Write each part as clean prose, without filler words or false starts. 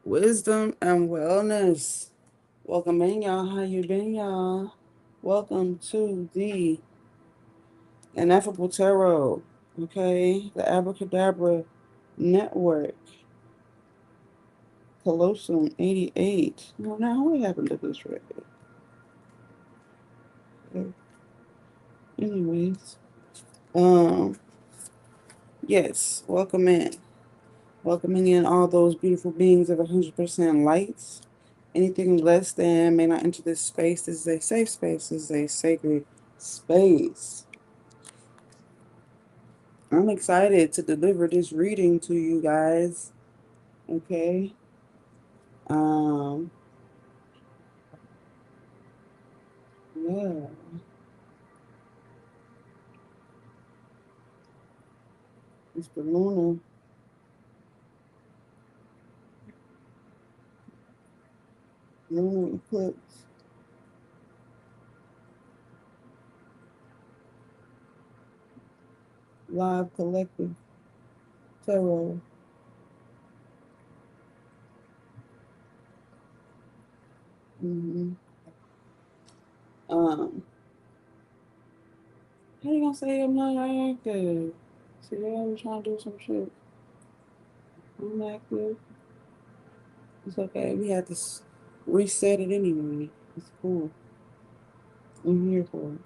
Wisdom and wellness. Welcome in, y'all. How you been, y'all? Welcome to the Ineffable Tarot. Okay, the Abracadabra Network. Colossum 88. No, now what happened to this record? Anyways, um, yes. Welcome in. Welcoming in all those beautiful beings of 100% lights. Anything less than may not enter this space. This is a safe space. This is a sacred space. I'm excited to deliver this reading to you guys. Okay. Um, yeah. It's the lunar eclipse live collective tarot. Mm-hmm. How you gonna say I'm not active? See, they always trying to do some shit. I'm active. It's okay. We had to reset it anyway. It's cool. I'm here for it.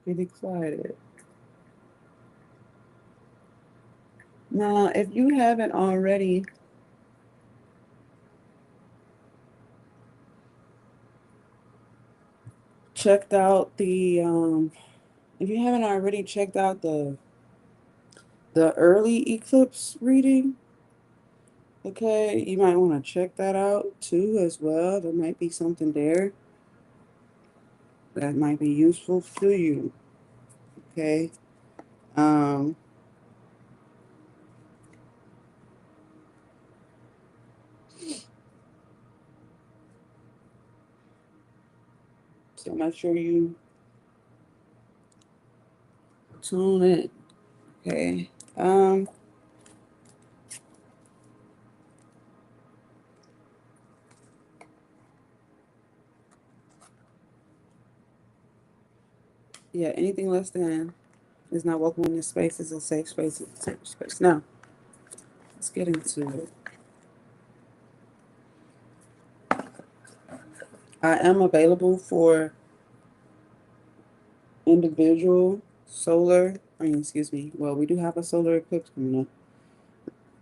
Get excited. Now, if you haven't already checked out if you haven't already checked out the early eclipse reading, okay, you might want to check that out too as well. There might be something there that might be useful to you. Okay. Um, so make sure you tune in. Okay. Yeah, anything less than is not welcome in this space. Is a safe space. It's a safe space. Now, let's get into it. I am available for individual excuse me, well, we do have a solar eclipse coming up.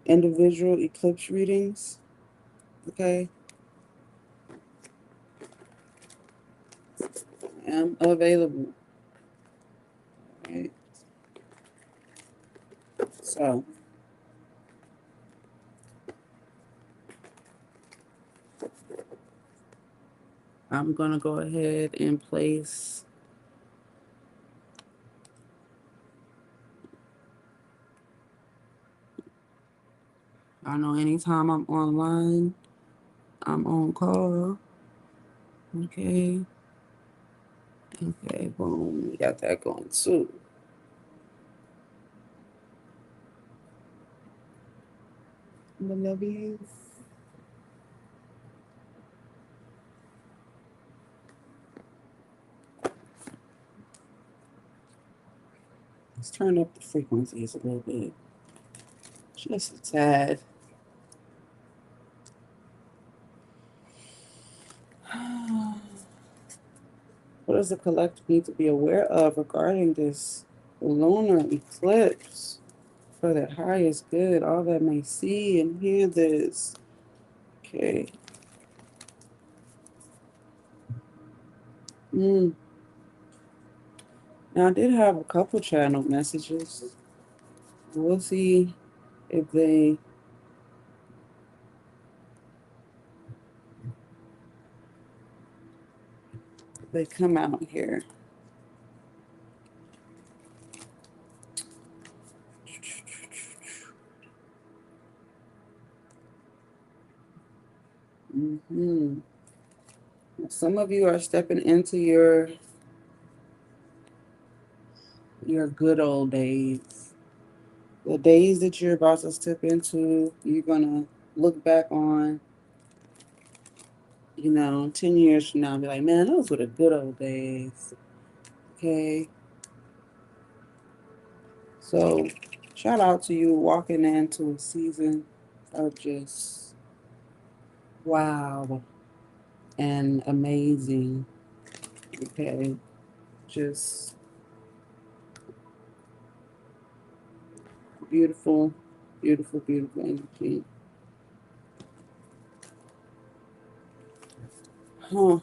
Individual eclipse readings, okay? I am available, right? So, I'm going to go ahead and place, I know anytime I'm online, I'm on call, okay? Okay, boom, we got that going too. I love you. Let's turn up the frequencies a little bit, just a tad. What does the collective need to be aware of regarding this lunar eclipse for their highest good? All that may see and hear this. Okay. Mm. Now, I did have a couple channel messages. We'll see if they come out here. Mm-hmm. Some of you are stepping into your good old days. The days that you're about to step into, you're gonna look back on, 10 years from now and be like, man, those were the good old days. Okay. So shout out to you walking into a season of just wow and amazing. Okay. Just beautiful, beautiful, beautiful energy. Huh.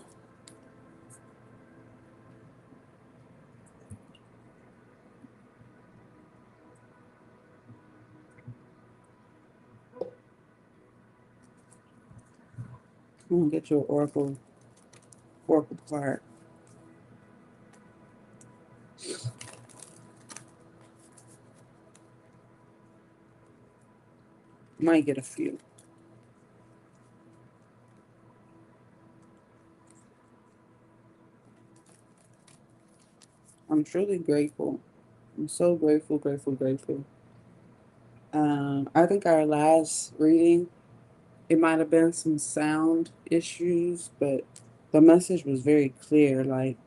I'm gonna get your oracle card. Might get a few. I'm truly grateful. I'm so grateful, grateful, grateful. I think our last reading, it might have been some sound issues, but the message was very clear. Like,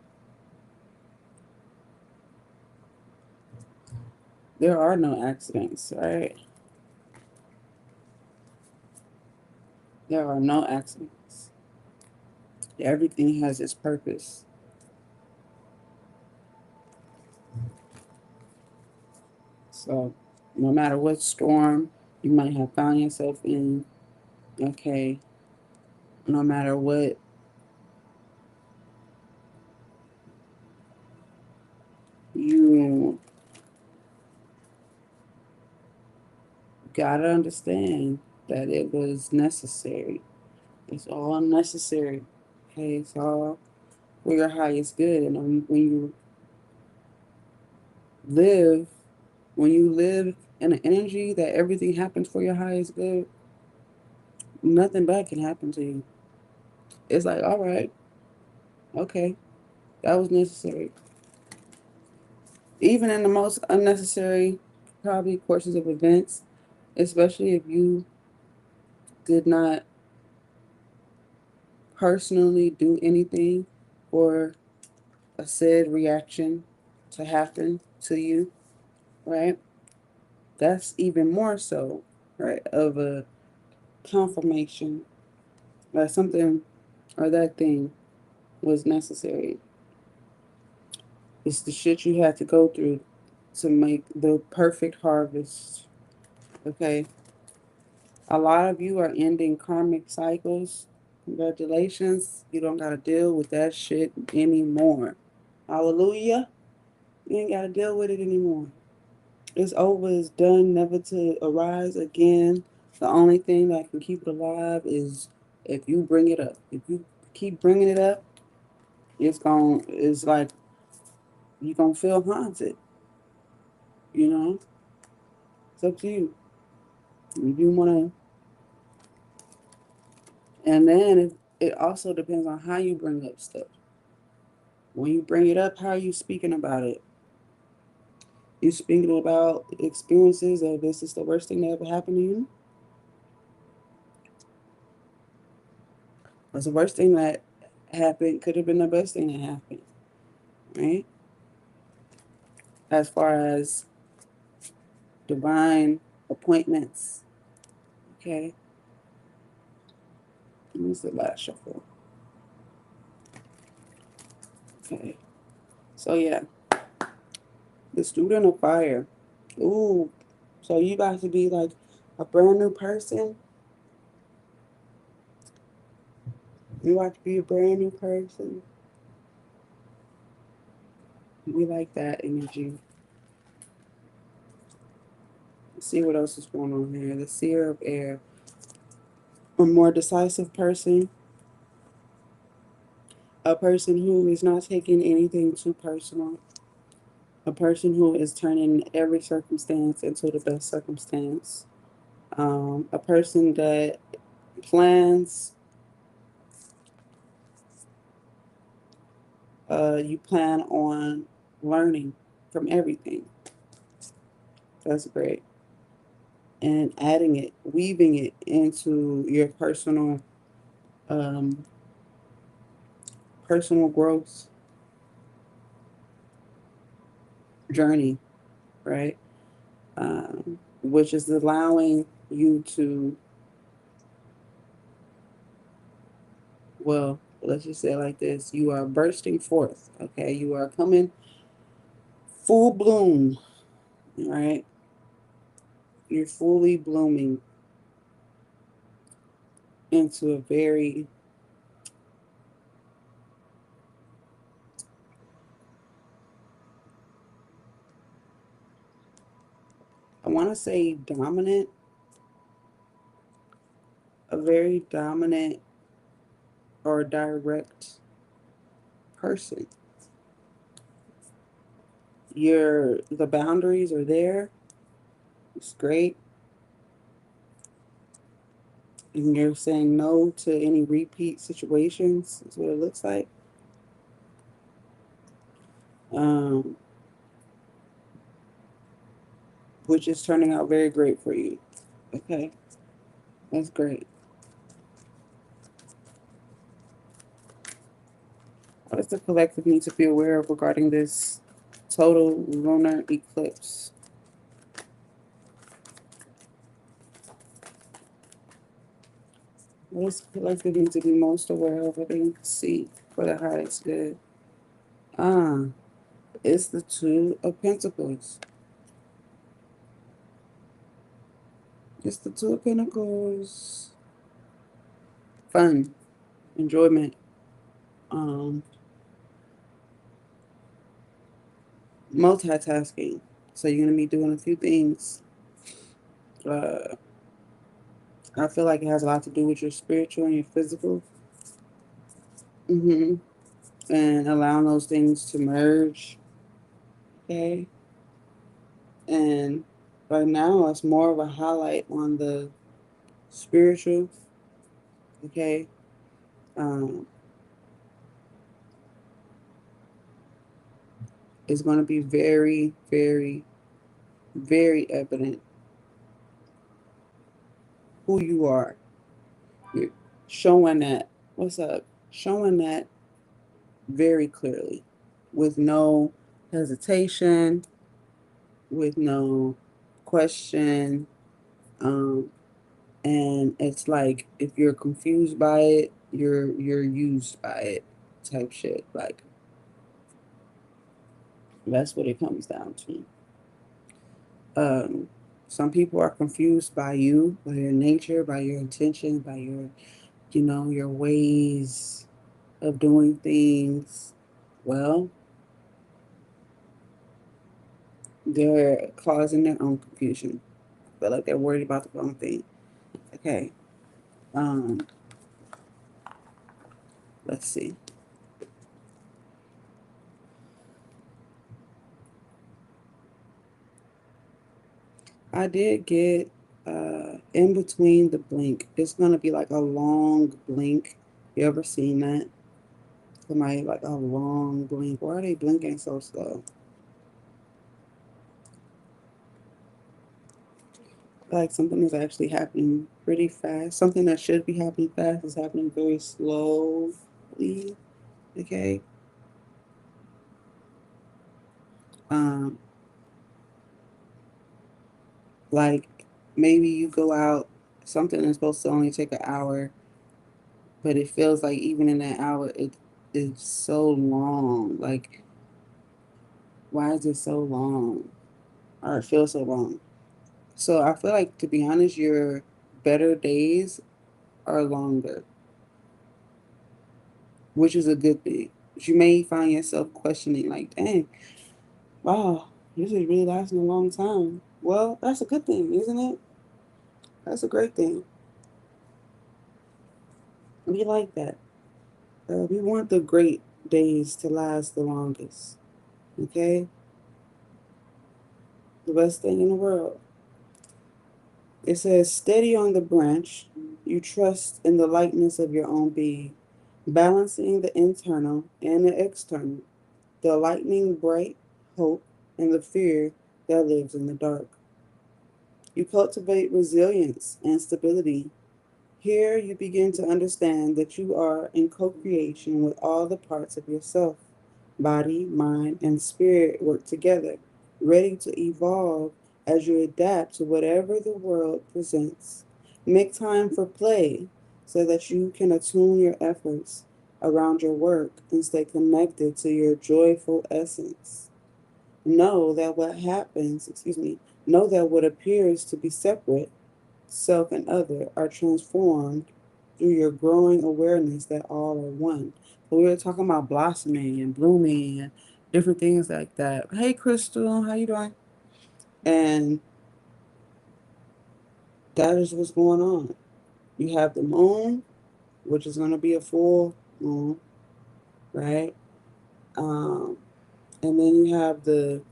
there are no accidents, right? There are no accidents. Everything has its purpose. So, no matter what storm you might have found yourself in, okay, no matter what, you gotta understand that it was necessary. It's all necessary. Okay, it's all for your highest good. And live, when you live in an energy that everything happens for your highest good, nothing bad can happen to you. It's like, all right, okay, that was necessary. Even in the most unnecessary, probably courses of events, especially if you did not personally do anything for a said reaction to happen to you, right? That's even more so, right, of a confirmation that something or that thing was necessary. It's the shit you had to go through to make the perfect harvest. Okay. A lot of you are ending karmic cycles. Congratulations. You don't got to deal with that shit anymore. Hallelujah. You ain't got to deal with it anymore. It's over, it's done, never to arise again. The only thing that can keep it alive is if you bring it up. If you keep bringing it up, it's like you're going to feel haunted. You know? It's up to you. If you want to, and then it also depends on how you bring up stuff. When you bring it up, how are you speaking about it? You speaking about experiences of this is the worst thing that ever happened to you? What's the worst thing that happened could have been the best thing that happened, right? As far as divine appointments, okay? Who's the last shuffle? Okay. So yeah, the student of fire. Ooh, so you about to be like a brand new person? You about to be a brand new person? We like that energy. Let's see what else is going on here. The seer of air. A more decisive person. A person who is not taking anything too personal. A person who is turning every circumstance into the best circumstance. A person that plans You plan on learning from everything. That's great. And adding it, weaving it into your um, personal growth journey, right? Which is allowing you to, well, let's just say it like this: you are bursting forth. Okay, you are coming full bloom, right? You're fully blooming into a very, I want to say dominant, a very dominant or direct person. The boundaries are there. It's great. And you're saying no to any repeat situations, is what it looks like. Um, which is turning out very great for you. Okay, that's great. What does the collective need to be aware of regarding this total lunar eclipse? What does the collective need to be most aware of? What they need to see for the highest good? Ah, it's the Two of Pentacles. It's the Two of Pentacles. Fun, enjoyment, um, multitasking. So you're gonna be doing a few things. Uh, I feel like it has a lot to do with your spiritual and your physical. Mm-hmm. And allowing those things to merge. Okay. And right now, it's more of a highlight on the spiritual. Okay. Um, it's going to be very, very, very evident who you are. You're showing that. What's up? Showing that very clearly with no hesitation, with no question. Um, and it's like if you're confused by it, you're used by it type shit. Like that's what it comes down to. Um, some people are confused by you, by your nature, by your intention, by your, your ways of doing things. Well, they're causing their own confusion. I feel like they're worried about the wrong thing. Okay. Um, let's see. I did get in between the blink. It's gonna be like a long blink. You ever seen that? Somebody like a long blink. Why are they blinking so slow? Like something is actually happening pretty fast. Something that should be happening fast is happening very slowly. Okay. Um, like maybe you go out, something is supposed to only take an hour, but it feels like even in that hour it is so long. Like why is it so long? Or it feels so long. So I feel like to be honest, your better days are longer, which is a good thing. But you may find yourself questioning, like, dang, wow, this is really lasting a long time. Well, that's a good thing, isn't it? That's a great thing. We like that. We want the great days to last the longest. Okay? The best thing in the world. It says, steady on the branch, you trust in the lightness of your own being. balancing the internal and the external, the lightning bright hope and the fear that lives in the dark. You cultivate resilience and stability. Here you begin to understand that you are in co creation with all the parts of yourself. Body, mind, and spirit work together, ready to evolve as you adapt to whatever the world presents. Make time for play so that you can attune your efforts around your work and stay connected to your joyful essence. Know that what happens, excuse me, know that what appears to be separate, self and other, are transformed through your growing awareness that all are one. So we were talking about blossoming and blooming and different things like that. Hey Crystal, how you doing? And that is what's going on. You have the moon, which is going to be a full moon, right? Um, and then you have the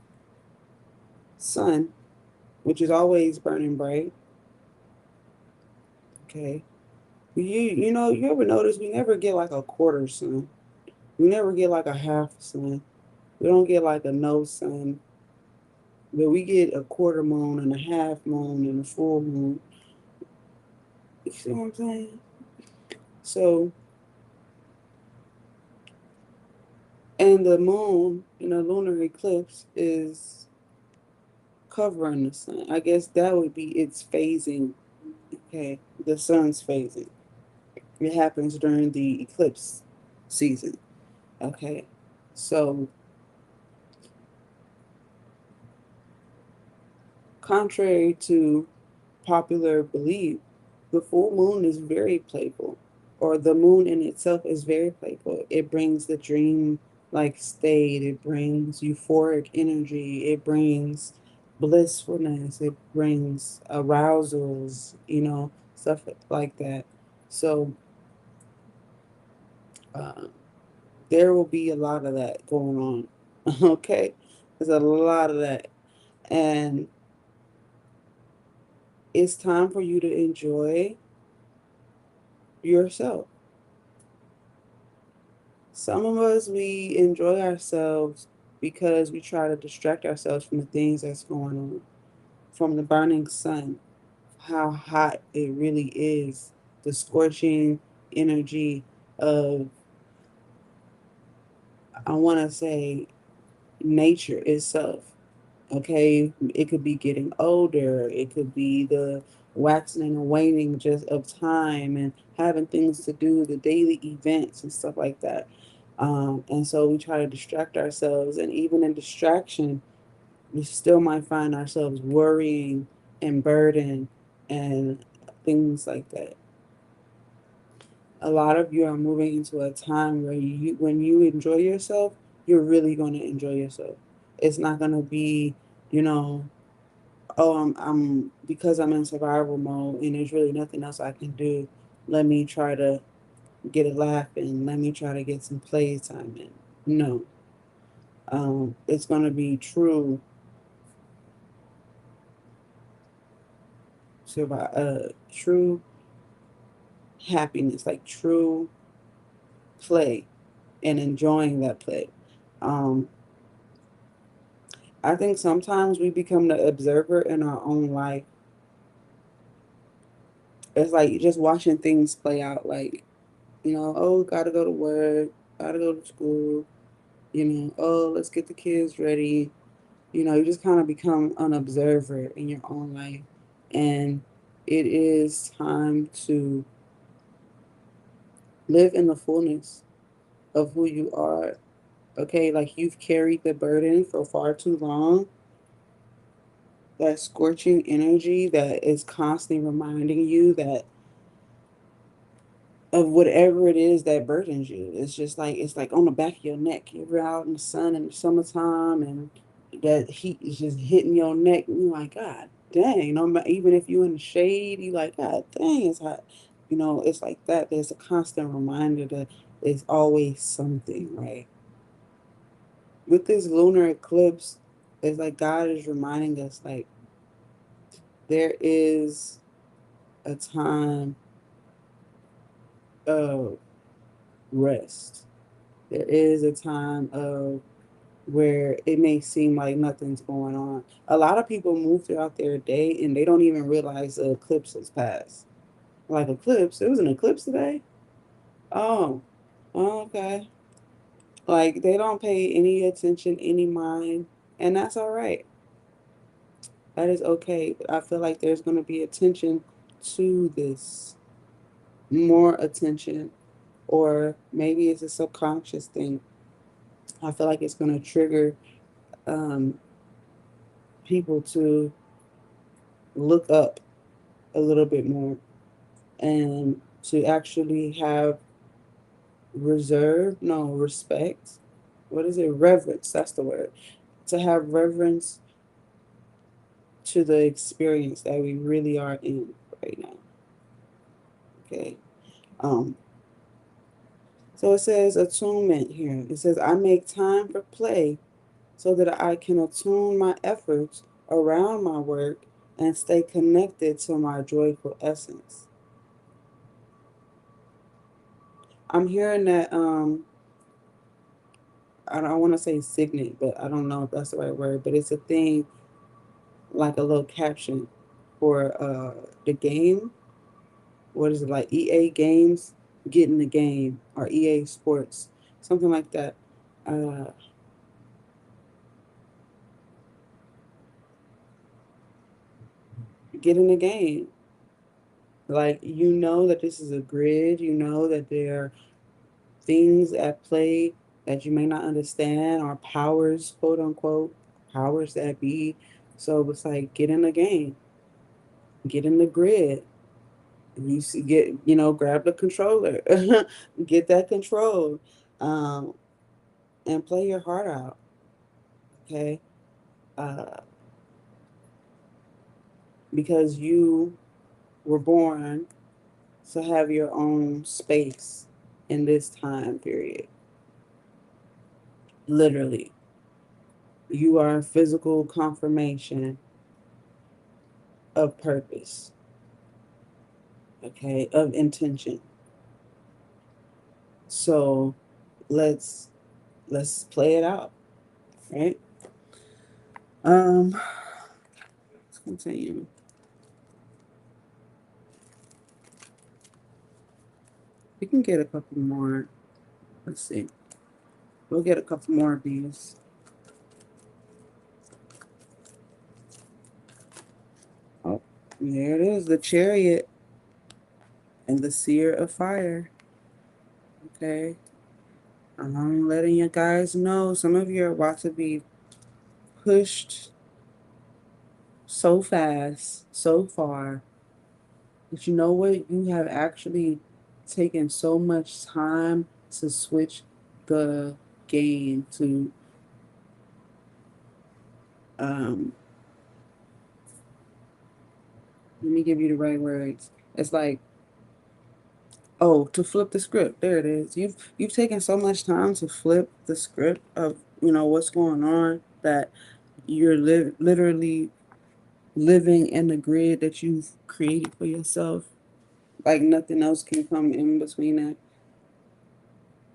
sun, which is always burning bright. Okay. You ever notice we never get like a quarter sun. We never get like a half sun. We don't get like a no sun, but we get a quarter moon and a half moon and a full moon. You see what I'm saying? So, and the moon in a lunar eclipse is covering the sun. I guess that would be its phasing. Okay, the sun's phasing. It happens during the eclipse season. Okay, so contrary to popular belief, the full moon is very playful, or the moon in itself is very playful. It brings the dream like state, it brings euphoric energy, it brings blissfulness, it brings arousals, stuff like that. So, uh, there will be a lot of that going on. Okay? There's a lot of that. And it's time for you to enjoy yourself. Some of us, we enjoy ourselves because we try to distract ourselves from the things that's going on, from the burning sun, how hot it really is, the scorching energy of, I want to say, nature itself. Okay, it could be getting older, it could be the waxing and waning just of time and having things to do, the daily events and stuff like that. And so we try to distract ourselves, and even in distraction, we still might find ourselves worrying and burdened and things like that. A lot of you are moving into a time where when you enjoy yourself, you're really going to enjoy yourself. It's not going to be, you know, oh, I'm because I'm in survival mode and there's really nothing else I can do. Let me try to get a laugh in. Let me try to get some playtime in. No, it's going to be true happiness, like true play and enjoying that play. Um, I think sometimes we become the observer in our own life. It's like just watching things play out. Like, oh, gotta go to work, gotta go to school. Oh, let's get the kids ready. You just kind of become an observer in your own life. And it is time to live in the fullness of who you are. Okay, like you've carried the burden for far too long. That scorching energy that is constantly reminding you that of whatever it is that burdens you. It's like on the back of your neck. You're out in the sun in the summertime and that heat is just hitting your neck and you're like, God dang, even if you're in the shade, you're like, God dang, it's hot. It's like that. There's a constant reminder that there's always something, right? With this lunar eclipse, it's like God is reminding us like there is a time of rest. There is a time of where it may seem like nothing's going on. A lot of people move throughout their day and they don't even realize the eclipse has passed. Like eclipse, there was an eclipse today? Oh, okay. Like they don't pay any attention, any mind, and that's all right. That is okay. But I feel like there's going to be attention to this, more attention, or maybe it's a subconscious thing. I feel like it's going to trigger um, people to look up a little bit more and to actually have reserve, no, respect. What is it? Reverence. That's the word. To have reverence to the experience that we really are in right now. Okay. Um, so it says attunement here. It says, I make time for play so that I can attune my efforts around my work and stay connected to my joyful essence. I'm hearing that I don't want to say signet, but I don't know if that's the right word, but it's a thing like a little caption for the game. What is it, like EA games, getting the game, or EA Sports, something like that. Uh, get in the game. Like you know that this is a grid. You know that there are things at play that you may not understand, or powers, quote unquote, powers that be. So it's like get in the game, get in the grid. You see, get, grab the controller, get that control, um, and play your heart out. Okay, uh, because you were born to have your own space in this time period. Literally, you are a physical confirmation of purpose. Okay, of intention. So let's let's play it out, right? Let's continue. We can get a couple more. Let's see. We'll get a couple more of these. Oh, there it is, the chariot and the seer of fire. Okay. I'm letting you guys know some of you are about to be pushed so fast, so far, that you know what? You have actually taken so much time to switch the game to um let me give you the right words. It's like, oh, to flip the script. There it is. You've taken so much time to flip the script of, what's going on, that you're literally living in the grid that you've created for yourself. Like nothing else can come in between that.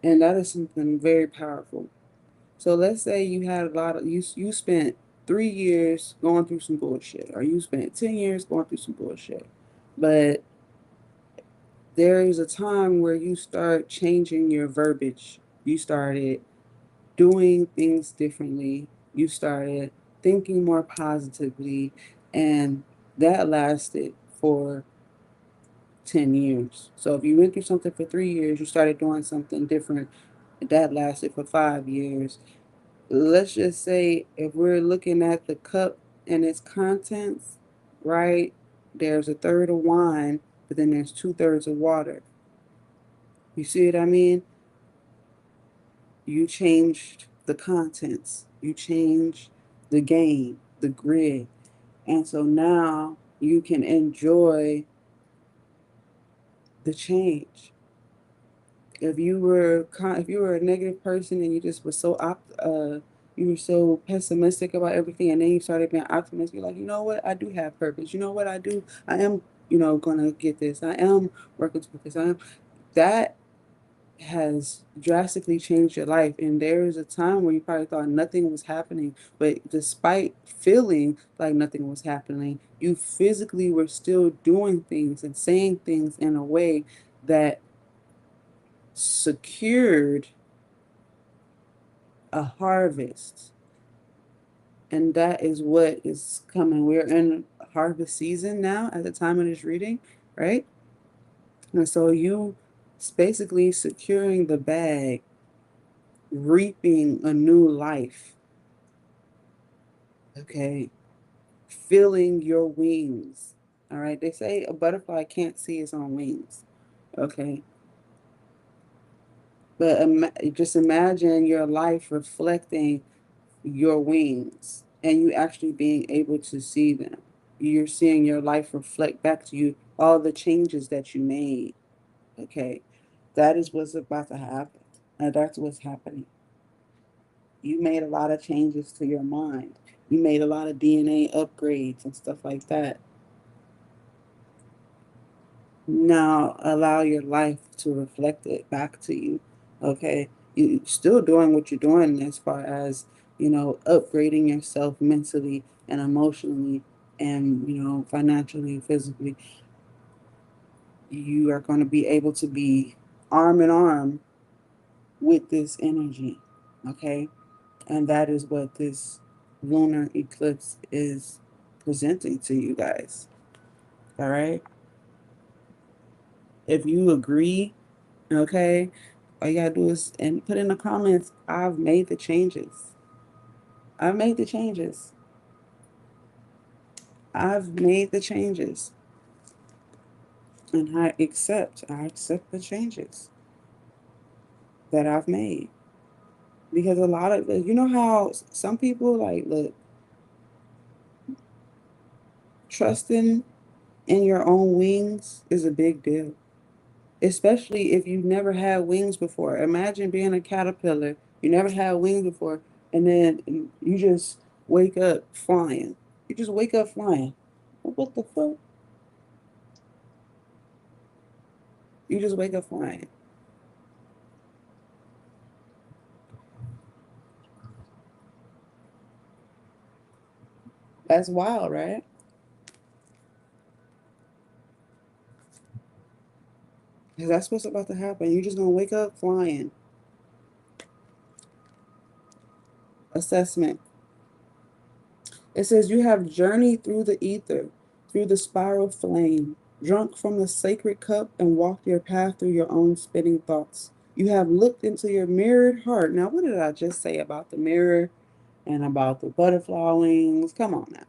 And that is something very powerful. So let's say you had a lot of you spent 3 years going through some bullshit, or you spent 10 years going through some bullshit. But there is a time where you start changing your verbiage. You started doing things differently. You started thinking more positively, and that lasted for 10 years. So if you went through something for 3 years, you started doing something different, that lasted for 5 years. Let's just say if we're looking at the cup and its contents, right? There's a third of wine, but then there's 2/3 of water. You see what I mean? You changed the contents, you changed the game, the grid. And so now you can enjoy the change. If you were a negative person and you just were you were so pessimistic about everything, and then you started being optimistic, you're like, you know what, I do have purpose. You know what I do? I am, gonna get this. I am working toward this. I am that. has drastically changed your life. And there was a time where you probably thought nothing was happening, but despite feeling like nothing was happening, you physically were still doing things and saying things in a way that secured a harvest. And that is what is coming. We're in harvest season now at the time of this reading, right? And so you basically securing the bag, reaping a new life, okay? Feeling your wings, all right? They say a butterfly can't see its own wings, okay? But just imagine your life reflecting your wings and you actually being able to see them. You're seeing your life reflect back to you all the changes that you made, okay? That is what's about to happen. And that's what's happening. You made a lot of changes to your mind. You made a lot of DNA upgrades and stuff like that. Now allow your life to reflect it back to you. Okay. You still doing what you're doing as far as, upgrading yourself mentally and emotionally and, financially and physically. You are going to be able to be arm in arm with this energy. Okay. And that is what this lunar eclipse is presenting to you guys. All right. If you agree, okay, all you gotta do is and put in the comments, I've made the changes. I've made the changes. I've made the changes. And I accept the changes that I've made. Because a lot of, how some people like, look, trusting in your own wings is a big deal. Especially if you've never had wings before. Imagine being a caterpillar. You never had wings before, and then you just wake up flying. You just wake up flying. What the fuck? You just wake up flying. That's wild, right? Because that's what's about to happen. You're just gonna wake up flying. Assessment. It says you have journeyed through the ether, through the spiral flame, drunk from the sacred cup, and walked your path through your own spinning thoughts. You have looked into your mirrored heart. Now, what did I just say about the mirror and about the butterfly wings? Come on now.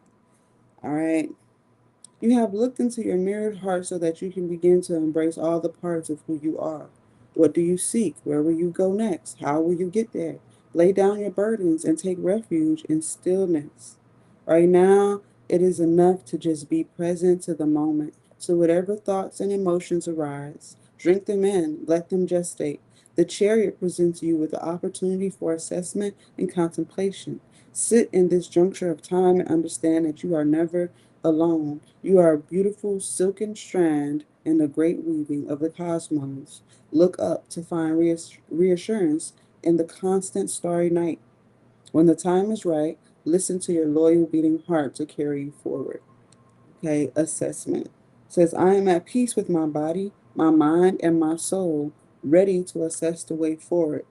All right. You have looked into your mirrored heart so that you can begin to embrace all the parts of who you are. What do you seek? Where will you go next? How will you get there? Lay down your burdens and take refuge in stillness. Right now, it is enough to just be present to the moment. So, whatever thoughts and emotions arise, drink them in, let them gestate. The chariot presents you with the opportunity for assessment and contemplation. Sit in this juncture of time and understand that you are never alone. You are a beautiful silken strand in the great weaving of the cosmos. Look up to find reassurance in the constant starry night. When the time is right, listen to your loyal beating heart to carry you forward. Okay, assessment. Says, I am at peace with my body, my mind, and my soul, ready to assess the way forward.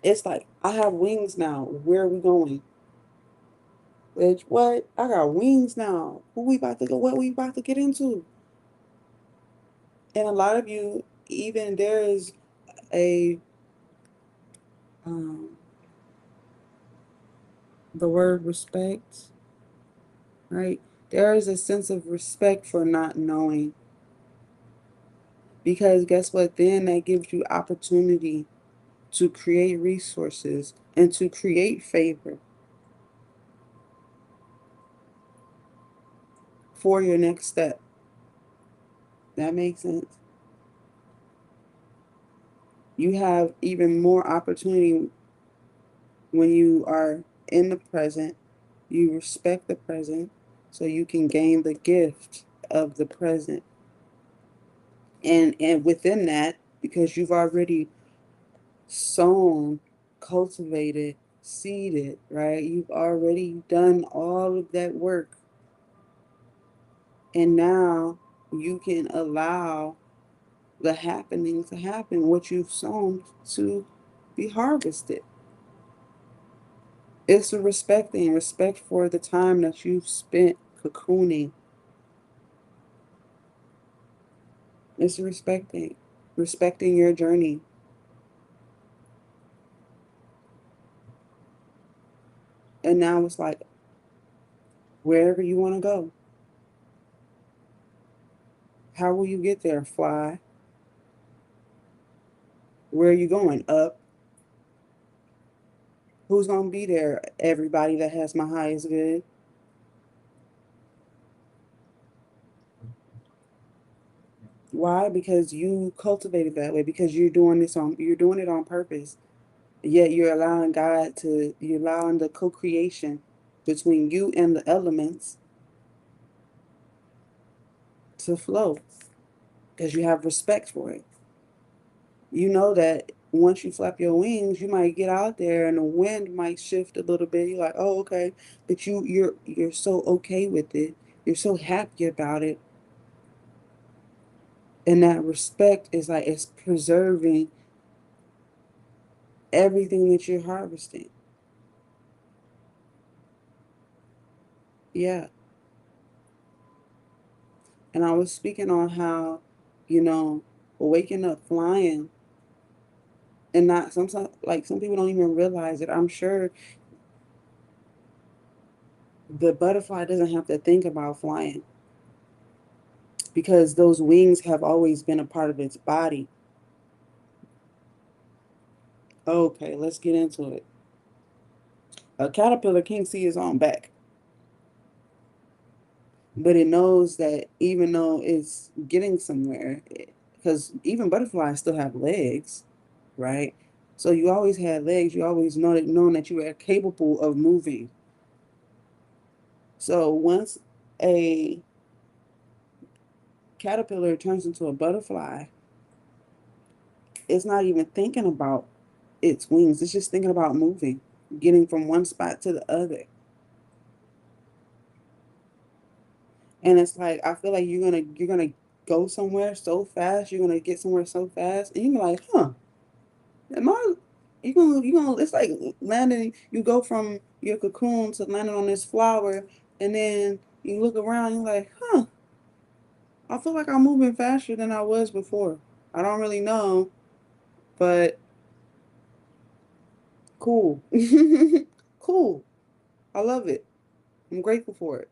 It's like, I have wings now. Where are we going? Bitch, what? I got wings now. Who we about to go? What we about to get into? And a lot of you, even there is a um, the word respect, right? There is a sense of respect for not knowing, because guess what? Then that gives you opportunity to create resources and to create favor for your next step. That makes sense. You have even more opportunity when you are in the present. You respect the present so you can gain the gift of the present. And within that, because you've already sown, cultivated, seeded, right? You've already done all of that work. And now you can allow the happening to happen, what you've sown to be harvested. It's a respecting, respect for the time that you've spent cocooning. It's respecting, respecting your journey. And now it's like, wherever you want to go, how will you get there? Fly. Where are you going? Up. Who's going to be there? Everybody that has my highest good. Why? Because you cultivated that way. Because you're doing it on purpose. Yet you're allowing you're allowing the co-creation between you and the elements to flow because you have respect for it. You know that once you flap your wings, you might get out there and the wind might shift a little bit. You're like, oh, okay. But you're so okay with it. You're so happy about it. And that respect is like it's preserving everything that you're harvesting. Yeah. And I was speaking on how, you know, waking up flying and not sometimes like some people don't even realize it. I'm sure the butterfly doesn't have to think about flying because those wings have always been a part of its body. Okay, let's get into it. A caterpillar can't see its own back, but it knows that even though it's getting somewhere, because even butterflies still have legs, right? So you always had legs. You always known that you were capable of moving. So once a caterpillar turns into a butterfly, it's not even thinking about its wings. It's just thinking about moving, getting from one spot to the other. And it's like I feel like you're gonna go somewhere so fast, you're gonna get somewhere so fast, and you're like, huh, am I you gonna it's like landing, you go from your cocoon to landing on this flower, and then you look around, you're like, huh, I feel like I'm moving faster than I was before. I don't really know, but cool. Cool. I love it. I'm grateful for it.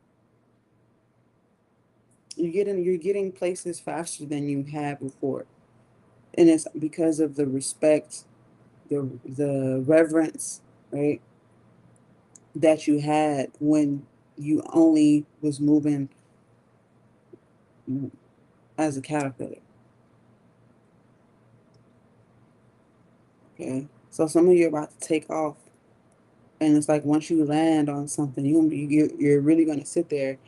You're getting places faster than you had before. And it's because of the respect, the reverence, right, that you had when you only was moving as a caterpillar. Okay. So some of you are about to take off. And it's like once you land on something, you're really gonna sit there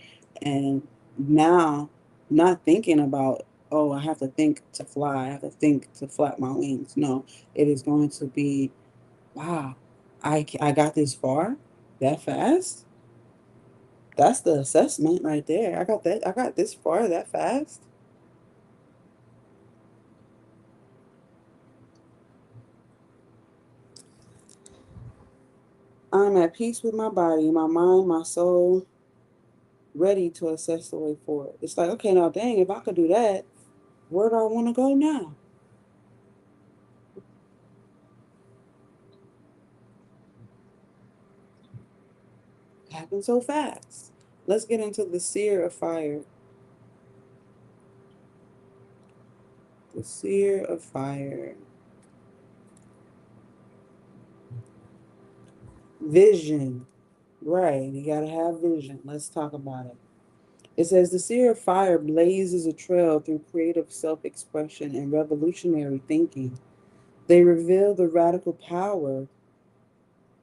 and now not thinking about, oh, I have to think to fly, I have to think to flap my wings. No, it is going to be, wow, I got this far that fast. That's the assessment right there. I got this far that fast. I'm at peace with my body, my mind, my soul, ready to assess the way forward. It's like, okay, now dang, if I could do that, where do I want to go now? It happened so fast. Let's get into the seer of fire. The seer of fire. Vision. Right, you gotta have vision. Let's talk about it. It says the seer of fire blazes a trail through creative self expression and revolutionary thinking. They reveal the radical power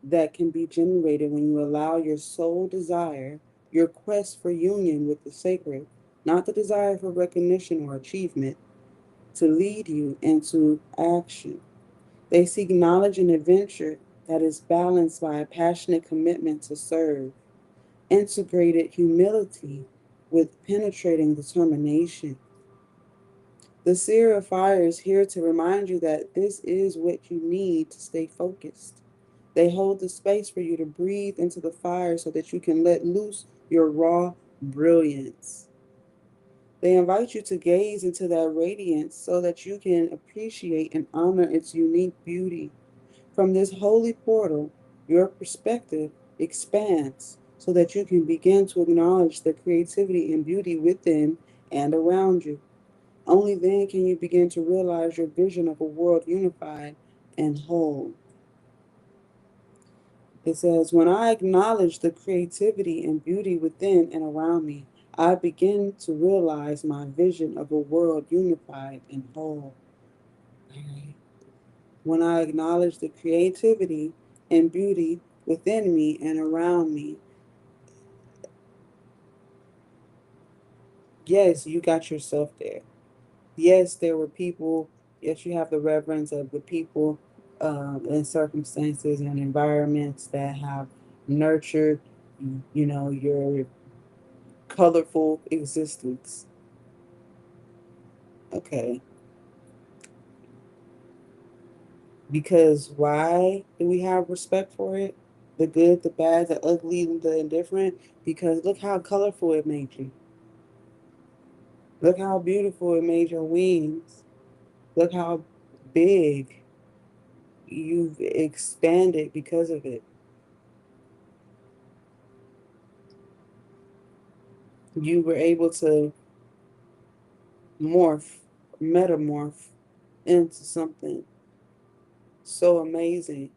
that can be generated when you allow your soul desire, your quest for union with the sacred, not the desire for recognition or achievement, to lead you into action. They seek knowledge and adventure that is balanced by a passionate commitment to serve, integrated humility with penetrating determination. The Seer of Fire is here to remind you that this is what you need to stay focused. They hold the space for you to breathe into the fire so that you can let loose your raw brilliance. They invite you to gaze into that radiance so that you can appreciate and honor its unique beauty. From this holy portal, your perspective expands so that you can begin to acknowledge the creativity and beauty within and around you. Only then can you begin to realize your vision of a world unified and whole. It says, when I acknowledge the creativity and beauty within and around me, I begin to realize my vision of a world unified and whole. Alright. When I acknowledge the creativity and beauty within me and around me, yes, you got yourself there. Yes, there were people, yes, you have the reverence of the people and circumstances and environments that have nurtured, your colorful existence. Okay. Because why do we have respect for it? The good, the bad, the ugly, the indifferent? Because look how colorful it made you. Look how beautiful it made your wings. Look how big you've expanded because of it. You were able to morph, metamorph into something so amazing.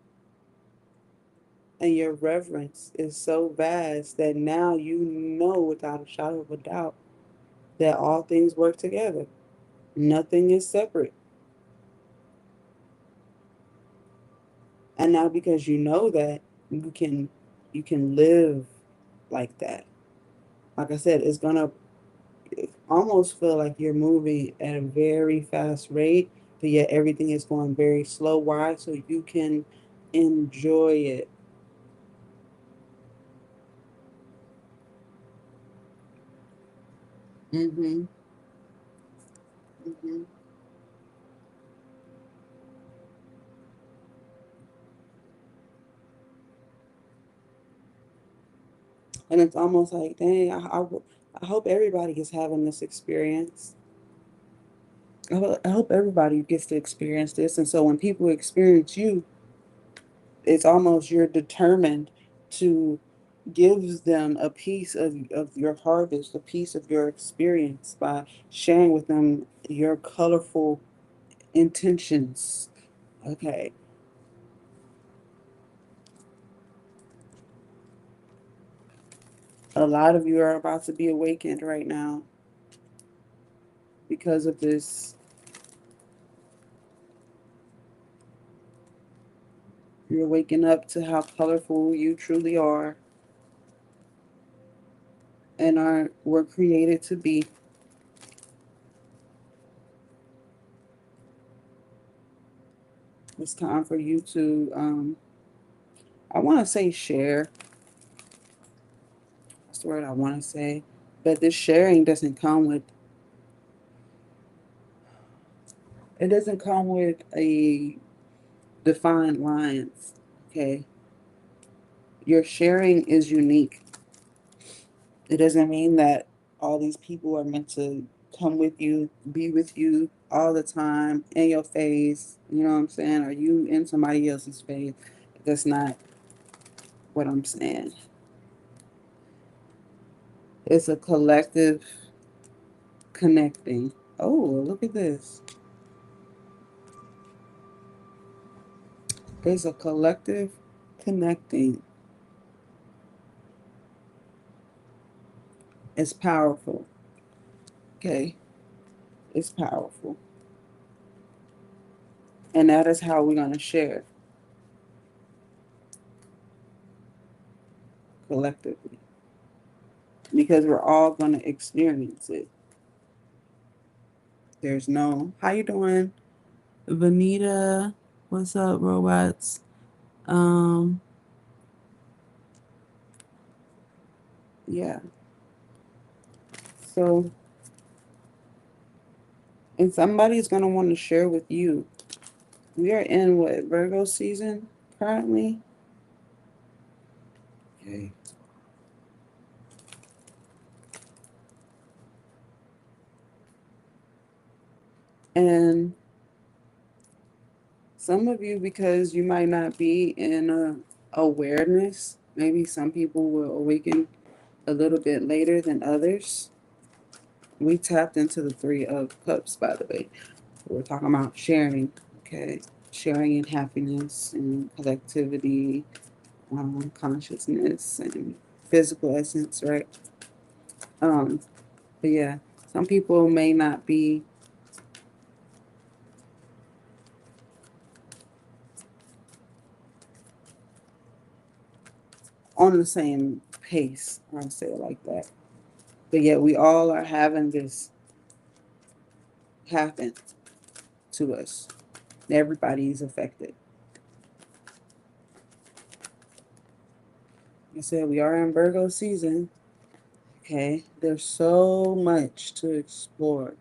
And your reverence is so vast that now you know without a shadow of a doubt that all things work together. Nothing is separate. And now because you know that, you can live like that. Like I said, it's gonna almost feel like you're moving at a very fast rate, but yet everything is going very slow. Why? So you can enjoy it. Mm-hmm. Mm-hmm. And it's almost like, dang, I hope everybody is having this experience. I hope everybody gets to experience this. And so when people experience you, it's almost you're determined to give them a piece of your harvest, a piece of your experience by sharing with them your colorful intentions. Okay. A lot of you are about to be awakened right now because of this. You're waking up to how colorful you truly are and are were created to be. It's time for you to I want to say share. That's the word I want to say. But this sharing doesn't come with it doesn't come with a defined lines. Okay. Your sharing is unique. It doesn't mean that all these people are meant to come with you, be with you all the time in your face. You know what I'm saying? Are you in somebody else's face? That's not what I'm saying. It's a collective connecting. Oh, look at this. It's a collective connecting. It's powerful. Okay. It's powerful. And that is how we're going to share collectively because we're all going to experience it. There's no, how you doing? Vanita, what's up, robots? Um, yeah. So, and somebody's gonna want to share with you. We are in what, Virgo season currently? Okay. And some of you, because you might not be in a awareness, maybe some people will awaken a little bit later than others. We tapped into the Three of Cups, by the way. We're talking about sharing, okay? Sharing and happiness and collectivity, consciousness and physical essence, right? Um, but yeah, some people may not be on the same pace, I'll say it like that. But yet we all are having this happen to us. Everybody's affected. Like I said, we are in Virgo season. Okay, there's so much to explore,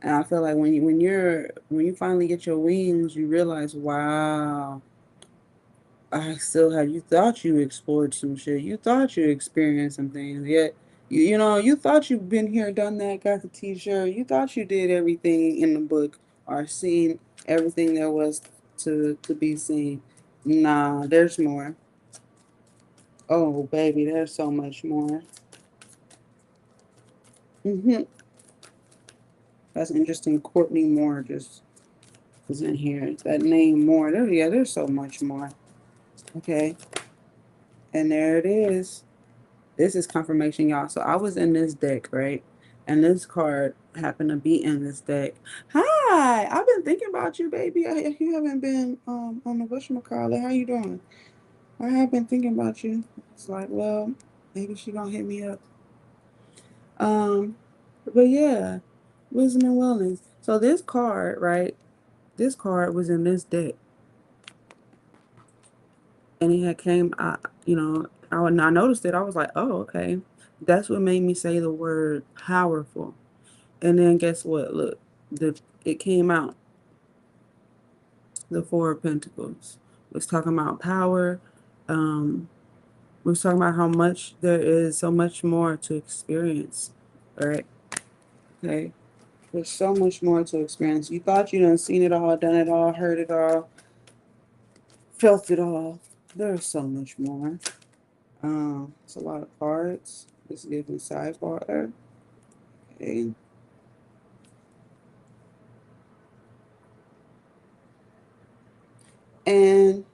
and I feel like when you finally get your wings, you realize, wow, I still have. You thought you explored some shit. You thought you experienced some things. Yet, you know, you thought you've been here, done that, got the T-shirt. You thought you did everything in the book or seen everything there was to be seen. Nah, there's more. Oh, baby, there's so much more. That's interesting. Courtney Moore just was in here. That name Moore. There, yeah, there's so much more. Okay, and there it is. This is confirmation, y'all. So I was in this deck, right? And this card happened to be in this deck. Hi, I've been thinking about you, baby. You haven't been on the whatchamacallit. How you doing? I have been thinking about you. It's like, well, maybe she gonna hit me up. Um, but yeah, wisdom and wellness. So this card, right? This card was in this deck, and it had came. I noticed it. I was like, oh, okay. That's what made me say the word powerful. And then guess what? Look, it came out. The Four of Pentacles. It was talking about power. Um, we was talking about how much there is, so much more to experience. All right. Okay. There's so much more to experience. You thought you done seen it all, done it all, heard it all, felt it all. There's so much more. It's a lot of cards. Let's give them sidebar. Okay. And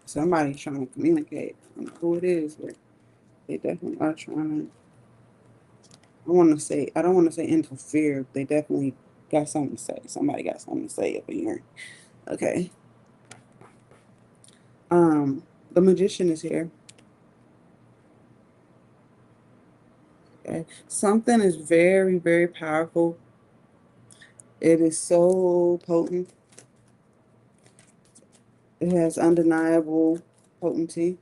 somebody's trying to communicate. I don't know who it is, but they definitely are trying to. I don't want to say interfere. They definitely got something to say. Somebody got something to say up in here. Okay. The magician is here. Okay. Something is very, very powerful. It is so potent. It has undeniable potency.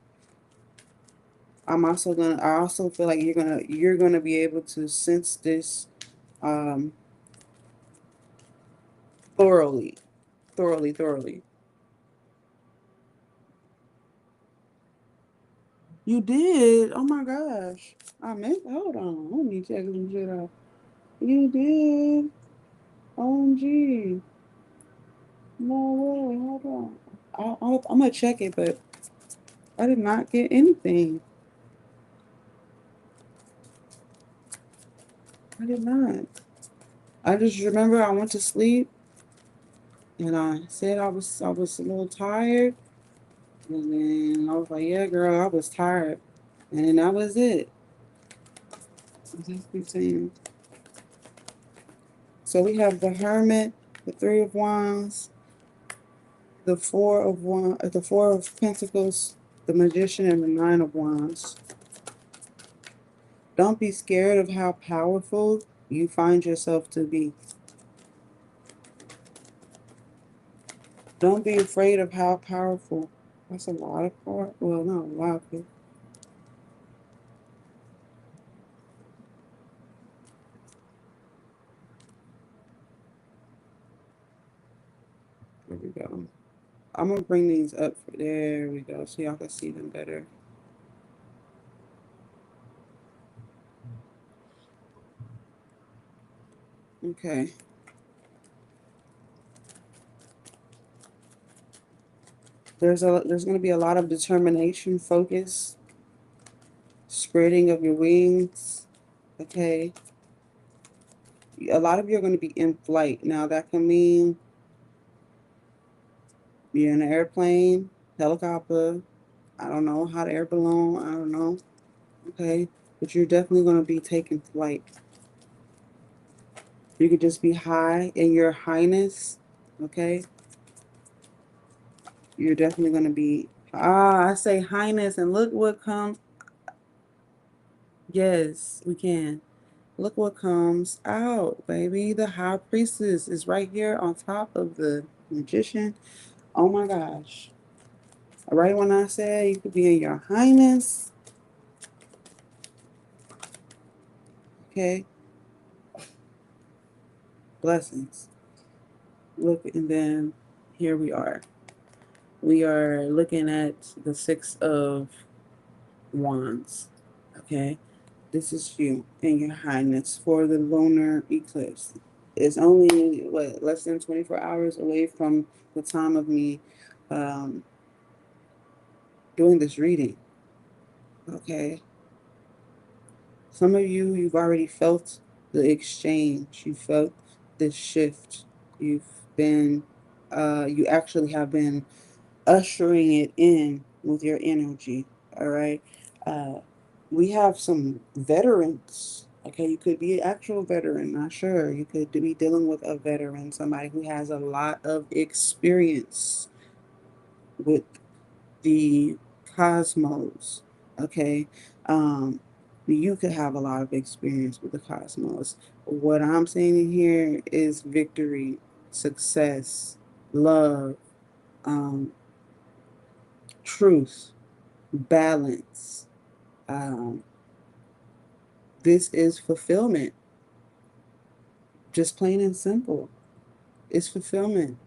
I also feel like you're gonna be able to sense this um thoroughly. Thoroughly, thoroughly. You did? Oh my gosh. I meant hold on. Let me check some shit out. You did? OMG. No way. Hold on. I'm gonna check it, but I did not get anything. I did not. I just remember I went to sleep and I said I was a little tired, and then I was like, yeah, girl, I was tired, and then that was it. Just continue. So we have the Hermit, the Three of Wands, the Four of Pentacles, the Magician, and the Nine of Wands. Don't be scared of how powerful you find yourself to be. Don't be afraid of how powerful. That's a lot of power. Well, not a lot of it. There we go. I'm gonna bring these up. There we go, so y'all can see them better. Okay. There's gonna be a lot of determination, focus, spreading of your wings. Okay. A lot of you are going to be in flight. Now that can mean you're in an airplane, helicopter, I don't know, hot air balloon, I don't know. Okay. But you're definitely going to be taking flight. You could just be high in your highness. Okay. You're definitely going to be, I say highness, and look what comes. Yes, we can. Look what comes out, baby. The high priestess is right here on top of the magician. Oh my gosh. Right when I said you could be in your highness, okay, blessings. Look, and then here we are. We are looking at the Six of Wands, okay? This is you and your highness for the lunar eclipse. It's only, what, less than 24 hours away from the time of me um, doing this reading, okay? Some of you, you've already felt the exchange. You felt the shift. You've been, you actually have been ushering it in with your energy. All right. Uh, we have some veterans. Okay, you could be an actual veteran, not sure. You could be dealing with a veteran, somebody who has a lot of experience with the cosmos. Okay. You could have a lot of experience with the cosmos. What I'm saying here is victory, success, love, um, truth, balance. Um, this is fulfillment, just plain and simple. It's fulfillment.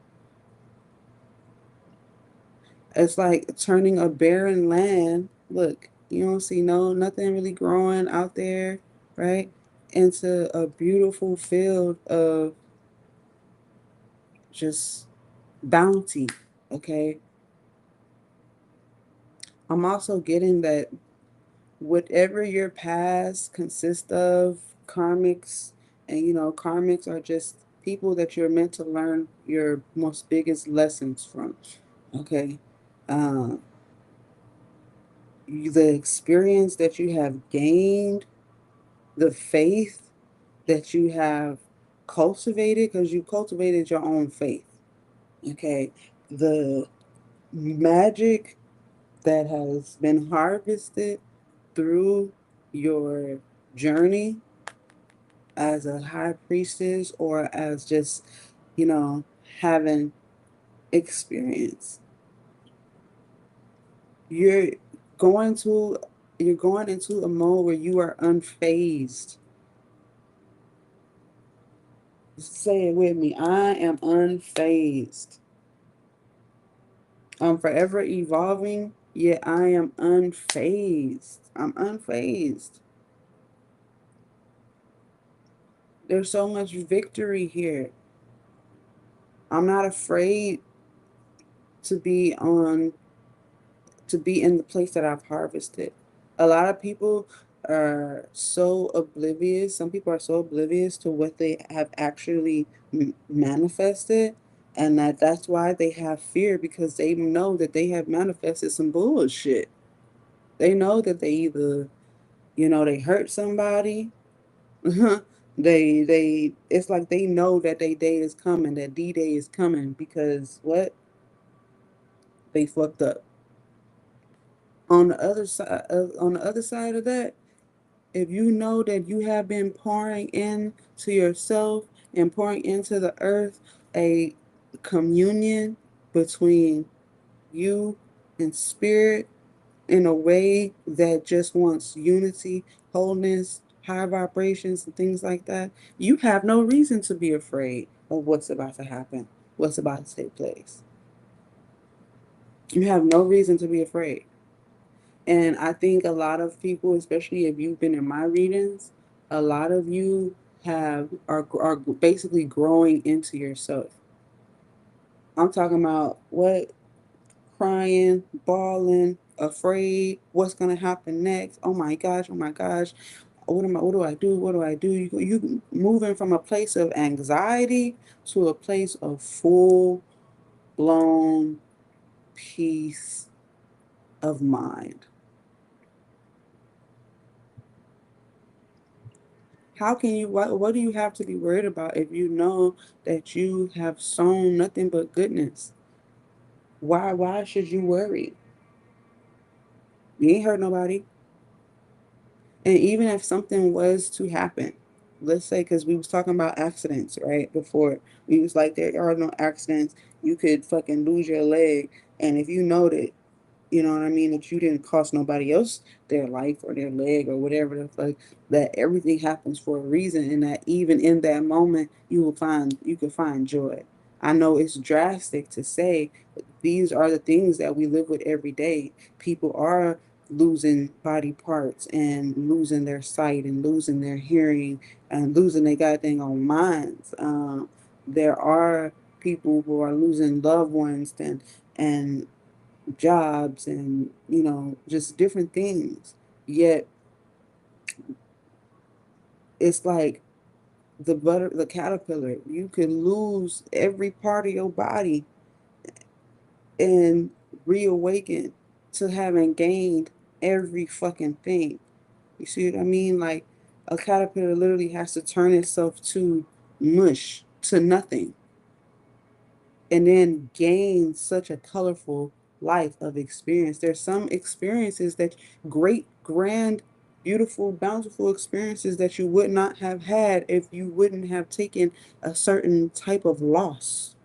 It's like turning a barren land. Look, you don't see nothing really growing out there, right? Into a beautiful field of just bounty. Okay. I'm also getting that whatever your past consists of, karmics, and karmics are just people that you're meant to learn your most biggest lessons from. Okay. Um, the experience that you have gained, the faith that you have cultivated, because you cultivated your own faith. Okay. The magic that has been harvested through your journey as a high priestess or as just, having experience. You're going to you're going into a mode where you are unfazed. Say it with me. I am unfazed. I'm forever evolving, yet I am unfazed. I'm unfazed. There's so much victory here. I'm not afraid to be on to be in the place that I've harvested. A lot of people are so oblivious. Some people are so oblivious to what they have actually manifested, and that's why they have fear, because they know that they have manifested some bullshit. They know that they either, they hurt somebody. They it's like they know that their day is coming, that D-Day is coming, because what? They fucked up. On the other side of that, if you know that you have been pouring into yourself and pouring into the earth a communion between you and spirit in a way that just wants unity, wholeness, high vibrations, and things like that, you have no reason to be afraid of what's about to happen, what's about to take place. You have no reason to be afraid. And I think a lot of people, especially if you've been in my readings, a lot of you are basically growing into yourself. I'm talking about what crying, bawling, afraid, what's gonna happen next. Oh my gosh, oh my gosh. What do I do? What do I do? You moving from a place of anxiety to a place of full blown peace of mind. How can you, what do you have to be worried about if you know that you have sown nothing but goodness? Why should you worry? You ain't hurt nobody. And even if something was to happen, let's say, because we was talking about accidents, right? Before we was like, there are no accidents. You could fucking lose your leg. And if you know that, you know what I mean, that you didn't cost nobody else their life or their leg or whatever the fuck, that everything happens for a reason, and that even in that moment you can find joy. I know it's drastic to say, but these are the things that we live with every day. People are losing body parts and losing their sight and losing their hearing and losing their goddamn own minds. There are people who are losing loved ones and jobs and just different things. Yet it's like the caterpillar. You can lose every part of your body and reawaken to having gained every fucking thing. You see what I mean? Like a caterpillar literally has to turn itself to mush, to nothing, and then gain such a colorful life of experience. There's some experiences that great, grand, beautiful, bountiful experiences that you would not have had if you wouldn't have taken a certain type of loss.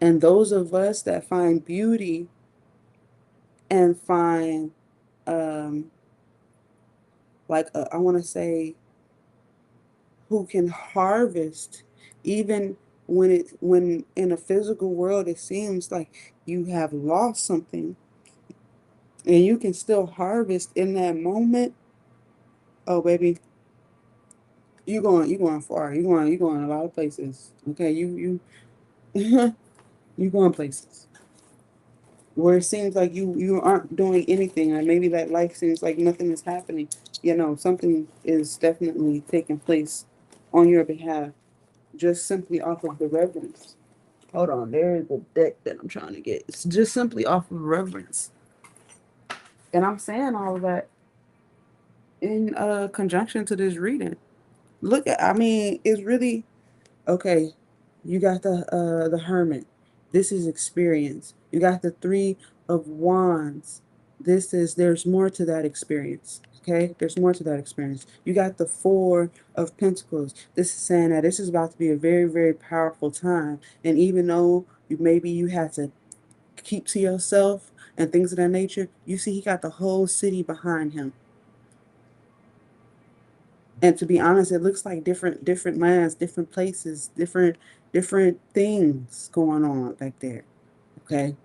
And those of us that find beauty and find, um, like, I want to say, who can harvest even when in a physical world it seems like you have lost something, and you can still harvest in that moment. Oh baby, you going far. You going a lot of places. Okay, you you going places where it seems like you aren't doing anything, and maybe that life seems like nothing is happening. Something is definitely taking place on your behalf, just simply off of the reverence. Hold on, there is a deck that I'm trying to get. It's just simply off of reverence. And I'm saying all of that in conjunction to this reading. Look at, I mean, it's really okay. You got the Hermit. This is experience. You got the Three of Wands. There's more to that experience. Okay, there's more to that experience. You got the Four of Pentacles. This is saying that this is about to be a very, very powerful time. And even though maybe you had to keep to yourself and things of that nature, you see he got the whole city behind him. And to be honest, it looks like different lands, different places, different things going on back there. Okay.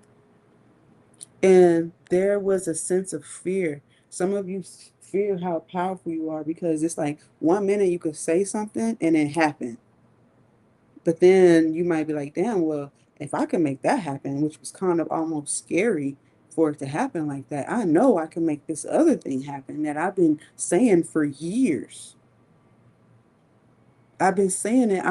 And there was a sense of fear. Some of you fear how powerful you are, because it's like one minute you could say something and it happened. But then you might be like, damn, well, if I can make that happen, which was kind of almost scary for it to happen like that, I know I can make this other thing happen that I've been saying for years. I've been saying it.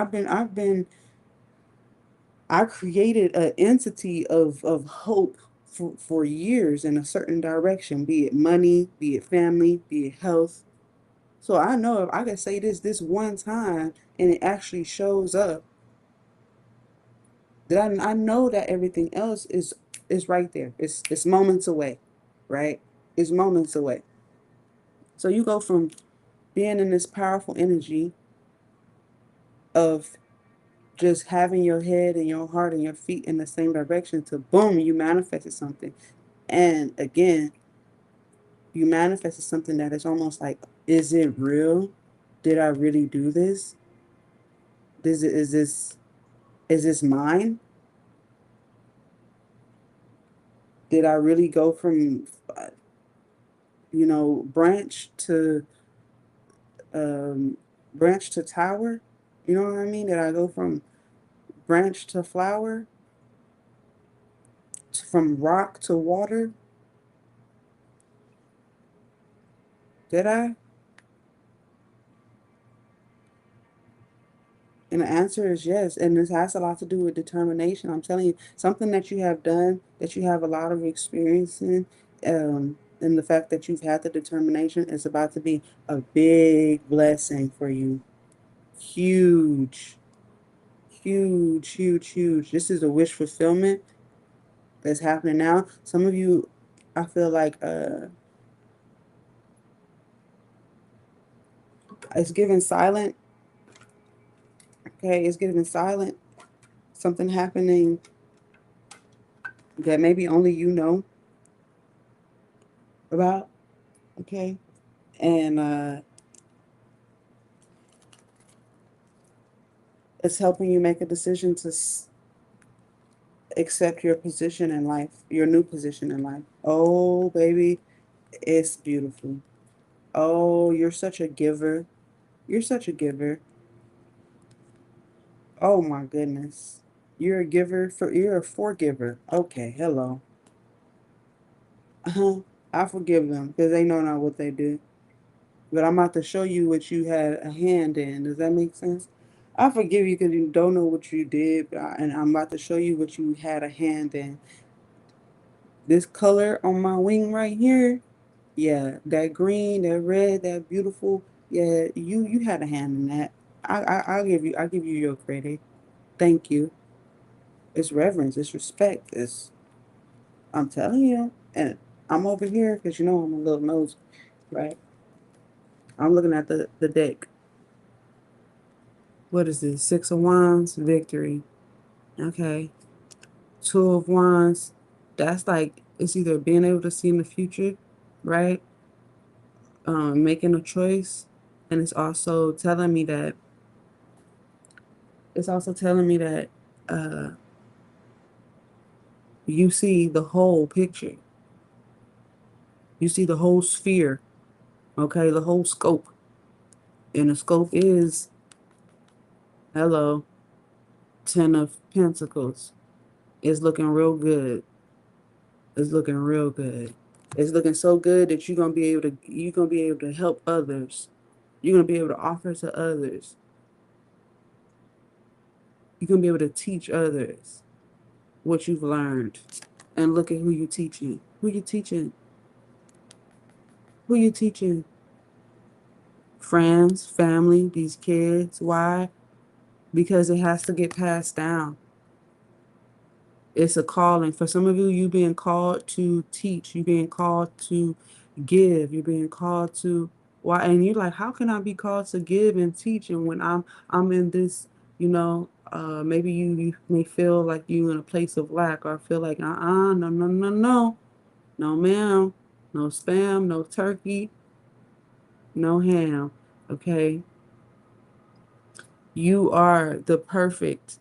I created an entity of hope for years in a certain direction, be it money, be it family, be it health. So I know if I can say this one time and it actually shows up, that I know that everything else is right there. It's moments away, right? It's moments away. So you go from being in this powerful energy of just having your head and your heart and your feet in the same direction to boom, you manifested something. And again, you manifested something that is almost like, is it real? Did I really do this? Is this mine? Did I really go from branch to um, branch to tower? You know what I mean? Did I go from branch to flower, from rock to water? Did I? And the answer is yes. And this has a lot to do with determination. I'm telling you, something that you have done, that you have a lot of experience in, and the fact that you've had the determination is about to be a big blessing for you. Huge, huge, huge, huge. This is a wish fulfillment that's happening now. Some of you, I feel like it's given silent. Okay, it's given silent. Something happening that maybe only you know about. Okay, and it's helping you make a decision to accept your position in life, your new position in life. Oh, baby, it's beautiful. Oh, you're such a giver. You're such a giver. Oh my goodness. You're a forgiver. Okay, hello. Uh-huh. I forgive them because they know not what they do. But I'm about to show you what you had a hand in. Does that make sense? I forgive you because you don't know what you did, and I'm about to show you what you had a hand in. This color on my wing right here, yeah, that green, that red, that beautiful, yeah, you had a hand in that. I'll give you your credit. Thank you. It's reverence, it's respect, it's I'm telling you. And I'm over here because you know I'm a little nosy, right? I'm looking at the deck. What is this? Six of Wands, victory. Okay. Two of Wands. That's like it's either being able to see in the future, right? Making a choice. And it's also telling me that uh you see the whole picture. You see the whole sphere, okay, the whole scope. And the scope is, hello, Ten of Pentacles. It's looking real good. It's looking real good. It's looking so good that you're gonna be able to help others. You're gonna be able to offer to others. You're gonna be able to teach others what you've learned. And look at who you're teaching. Who you teaching? Who you teaching? Friends, family, these kids. Why? Because it has to get passed down. It's a calling. For some of you, you being called to teach. You being called to give. You're being called to why? And you're like, how can I be called to give and teach? And when I'm in this, maybe you may feel like you in a place of lack, or feel like no, no, no, no, no, ma'am, no spam, no turkey, no ham. Okay, you are in the perfect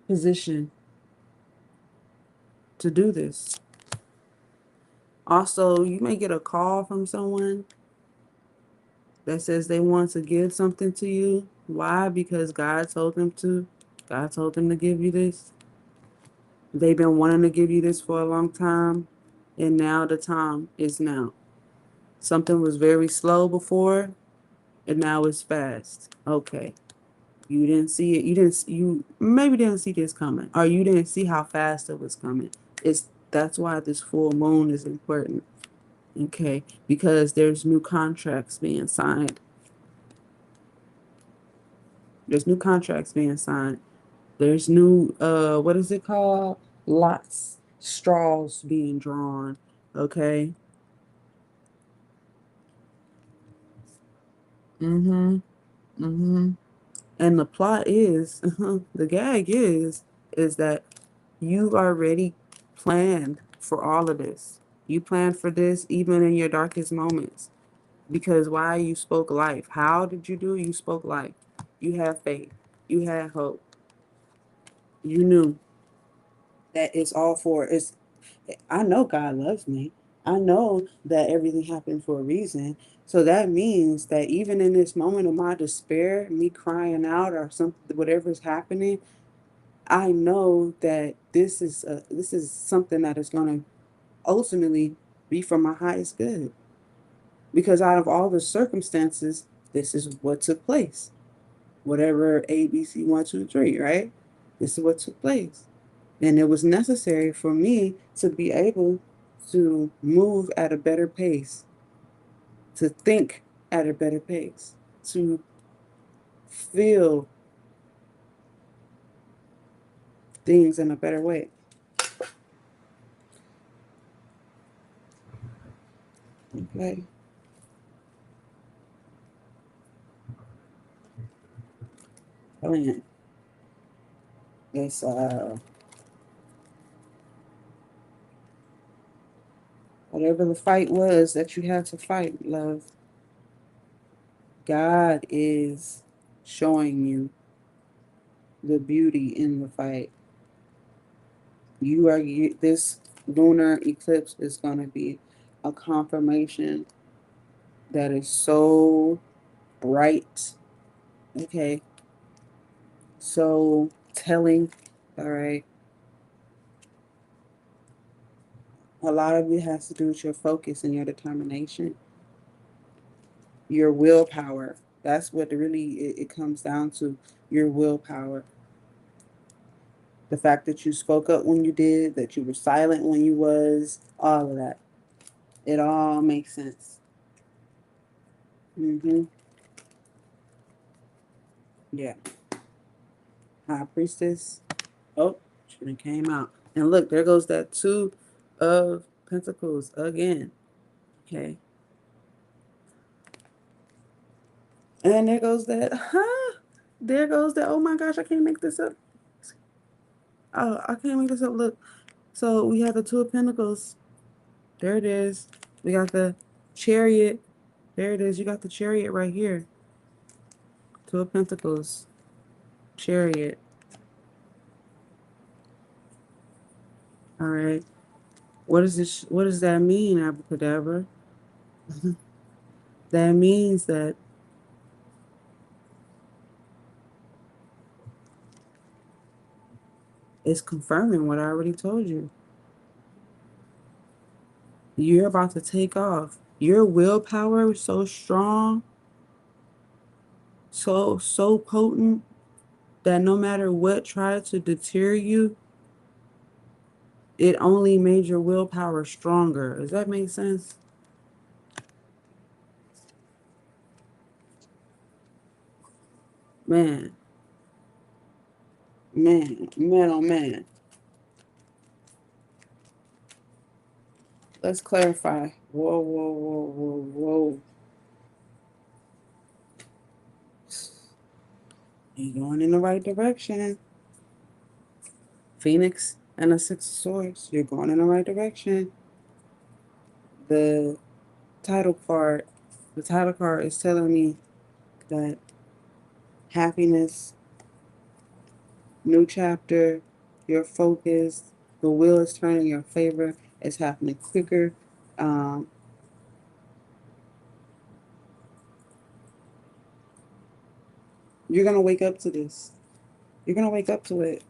position to do this. Also, you may get a call from someone that says they want to give something to you. Why? Because God told them to. God told them to give you this. They've been wanting to give you this for a long time, and now the time is now. Something was very slow before, and now it's fast. Okay. You didn't see it. You maybe didn't see this coming, or you didn't see how fast it was coming. That's why this full moon is important. Okay, because there's new contracts being signed. There's new contracts being signed. There's new what is it called? Lots, straws being drawn. Okay. Mm-hmm. Mm-hmm. And the plot is, the gag is that you've already planned for all of this. You planned for this even in your darkest moments. Because why? You spoke life. How did you do? You spoke life. You have faith. You had hope. You knew that it's all for it's I know God loves me. I know that everything happened for a reason. So that means that even in this moment of my despair, me crying out or something, whatever's happening, I know that this is something that is going to ultimately be for my highest good. Because out of all the circumstances, this is what took place. Whatever A, B, C, one, two, three, right? This is what took place. And it was necessary for me to be able to move at a better pace, to think at a better pace, to feel things in a better way. Okay. Brilliant. It's whatever the fight was that you had to fight, love, God is showing you the beauty in the fight. This lunar eclipse is going to be a confirmation that is so bright, okay, so telling, all right. A lot of it has to do with your focus and your determination, your willpower. That's what it comes down to, your willpower. The fact that you spoke up when you did, that you were silent when you was, all of that. It all makes sense. Mm-hmm. Yeah. High priestess. Oh, she came out. And look, there goes that two of pentacles again. Okay. And there goes that, huh? There goes that, oh my gosh, I can't make this up. Oh, I can't make this up. Look. So we have the two of pentacles. There it is. We got the chariot. There it is. You got the chariot right here. Two of pentacles. Chariot. All right. What is this? What does that mean, abracadabra? That means that it's confirming what I already told you. You're about to take off. Your willpower is so strong, so potent that no matter what tried to deter you, it only made your willpower stronger. Does that make sense? Man, man, oh man. Let's clarify. Whoa, whoa, whoa, whoa, whoa. You're going in the right direction. Phoenix and a Six of Swords. You're going in the right direction. The title card, the title card is telling me that happiness, new chapter, your focus, the wheel is turning in your favor. It's happening quicker. Um, you're gonna wake up to this. You're gonna wake up to it.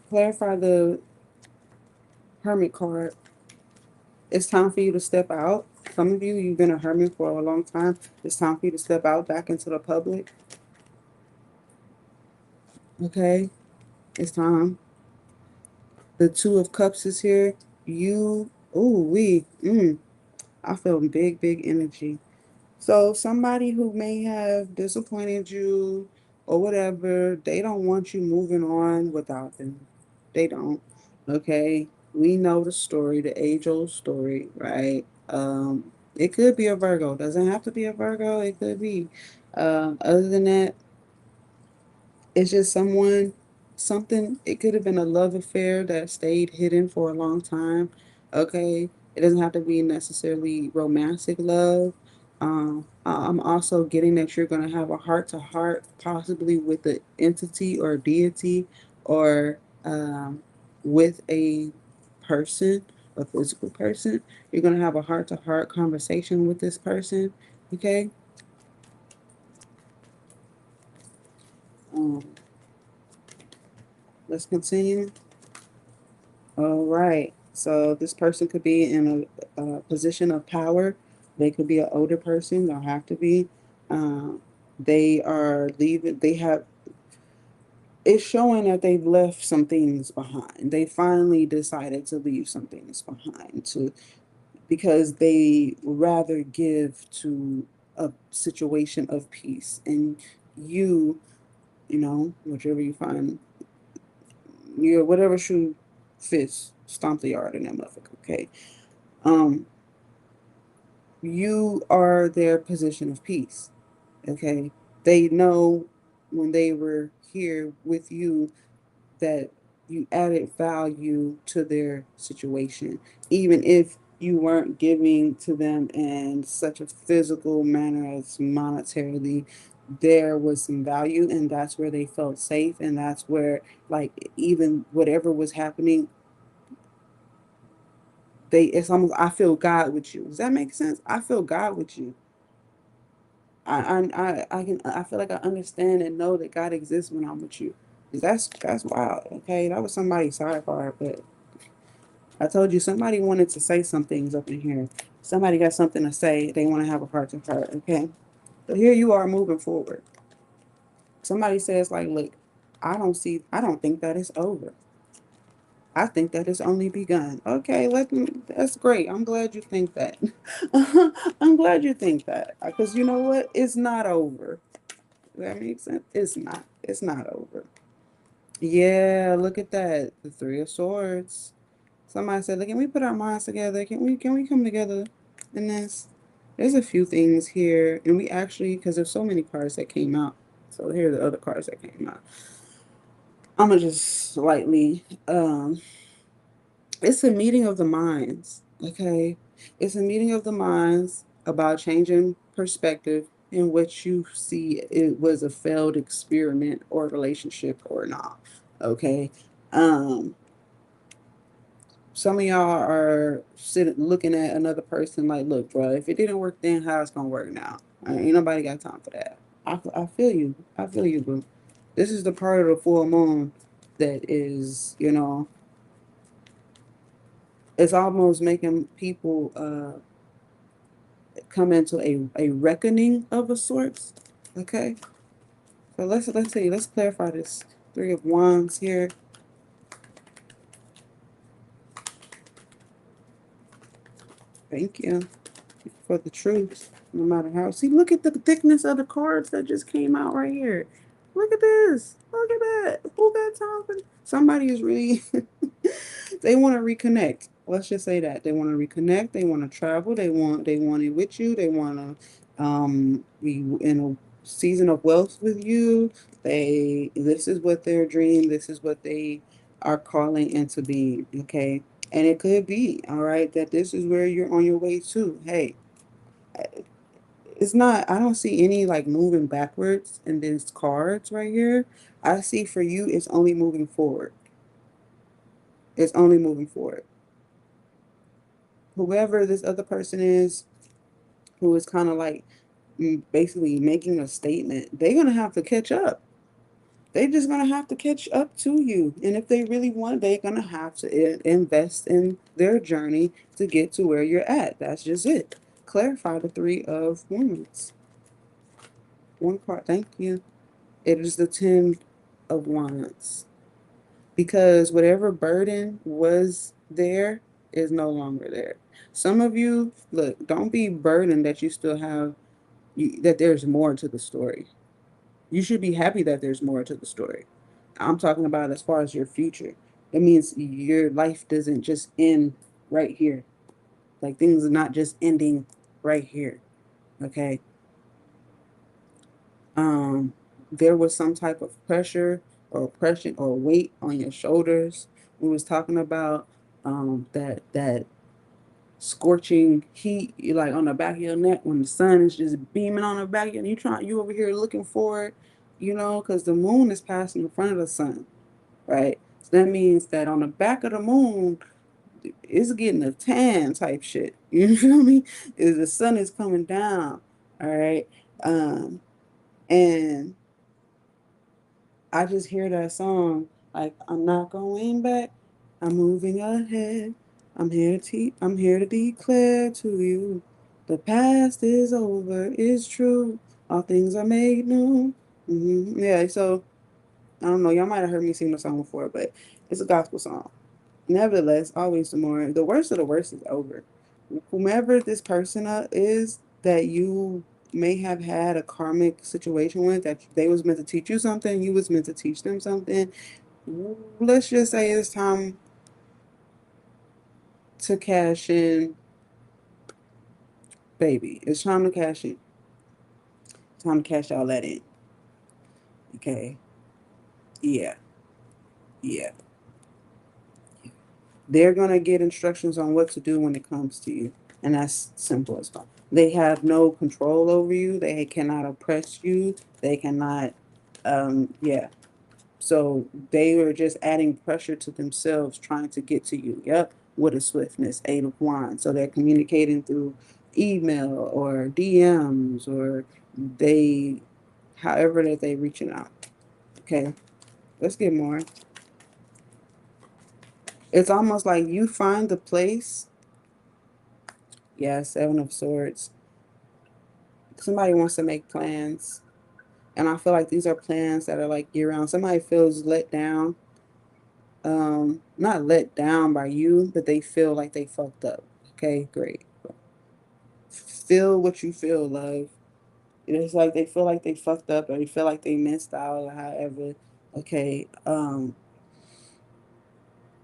Clarify the Hermit card. It's time for you to step out. Some of you, you've been a hermit for a long time. It's time for you to step out back into the public. Okay? It's time. The Two of Cups is here. You, ooh, I feel big, big energy. So somebody who may have disappointed you or whatever, they don't want you moving on without them. They don't. Okay? We know the story, the age-old story, right? It could be a Virgo. Doesn't have to be a Virgo. It could be. Other than that, it's just someone, something. It could have been a love affair that stayed hidden for a long time. Okay, it doesn't have to be necessarily romantic love. I'm also getting that you're going to have a heart to heart, possibly with the entity or deity, or with a person, a physical person. You're going to have a heart to heart conversation with this person. Okay. Um, let's continue. All right. So this person could be in a position of power. They could be an older person. Don't have to be. Um, they are leaving. They have. It's showing that they've left some things behind. They finally decided to leave some things behind to because they rather give to a situation of peace. And you know, whichever you find, whatever shoe fits, stomp the yard in that motherfucker. Okay. um, you are their position of peace. Okay. They know when they were here with you that you added value to their situation, even if you weren't giving to them in such a physical manner as monetarily. There was some value, and that's where they felt safe, and that's where, like, even whatever was happening, it's almost, I feel God with you. Does that make sense? I feel God with you. I feel like I understand and know that God exists when I'm with you. That's wild. Okay, that was somebody's sidebar, but I told you somebody wanted to say some things up in here. Somebody got something to say. They want to have a heart to heart. Okay, so here you are moving forward. Somebody says like, look, I don't think that it's over. I think that it's only begun. Okay, that's great. I'm glad you think that. I'm glad you think that. Because you know what? It's not over. Does that make sense? It's not. It's not over. Yeah, look at that. The Three of Swords. Somebody said, "Look, can we put our minds together? Can we come together in this?" There's a few things here, and we actually, because there's so many cards that came out. So here are the other cards that came out. I'm gonna just slightly it's a meeting of the minds. Okay, it's a meeting of the minds about changing perspective in which you see it was a failed experiment or relationship or not. Okay. um some of y'all are sitting looking at another person like, look, bro, if it didn't work then, how it's gonna work now? Ain't nobody got time for that. I feel you. I feel you, boo. This is the part of the full moon that is, it's almost making people come into a reckoning of a sorts. Okay. So let's see, let's clarify this. Three of Wands here. Thank you for the truth. No matter how. See, look at the thickness of the cards that just came out right here. Look at this. Look at that. Who got time for somebody is really they want to reconnect. Let's just say that. They want to reconnect, they want to travel, they want it with you, they want to be in a season of wealth with you. This is what their dream, this is what they are calling into being, okay? And it could be, all right, that this is where you're on your way to. Hey, it's not, I don't see any like moving backwards in these cards right here. I see for you, it's only moving forward. It's only moving forward. Whoever this other person is, who is kind of like basically making a statement, they're going to have to catch up. They're just going to have to catch up to you. And if they really want, they're going to have to invest in their journey to get to where you're at. That's just it. Clarify the Three of Wands. One card. Thank you. It is the Ten of Wands. Because whatever burden was there is no longer there. Some of you, look, don't be burdened that you still have that there's more to the story. You should be happy that there's more to the story. I'm talking about as far as your future. It means your life doesn't just end right here. Like things are not just ending right here. Okay. Um, there was some type of pressure or oppression or weight on your shoulders. We was talking about that scorching heat, you like on the back of your neck when the sun is just beaming on the back of you. You over here looking for it, because the moon is passing in front of the sun, right? So that means that on the back of the moon, it's getting a tan type shit. You feel me? Is the sun is coming down, all right? And I just hear that song like I'm not going back. I'm moving ahead. I'm here to declare to you the past is over. It's true. All things are made new. Yeah, so I don't know. Y'all might have heard me sing the song before, but it's a gospel song. Nevertheless, always the worst of the worst is over. Whomever this person is that you may have had a karmic situation with, that they was meant to teach you something, you was meant to teach them something. Let's just say it's time to cash in, baby. It's time to cash in. Time to cash all that in. Okay. Yeah. Yeah. They're gonna get instructions on what to do when it comes to you. And that's simple as well. They have no control over you. They cannot oppress you. They cannot yeah. So they were just adding pressure to themselves trying to get to you. Yep. With a swiftness, 8 of Wands. So they're communicating through email or DMs or they however that they reaching out. Okay. Let's get more. It's almost like you find the place. Yeah, 7 of Swords. Somebody wants to make plans. And I feel like these are plans that are like year round. Somebody feels let down. Not let down by you, but they feel like they fucked up. Okay, great. Feel what you feel, love. It's like they feel like they fucked up or they feel like they missed out or however. Okay.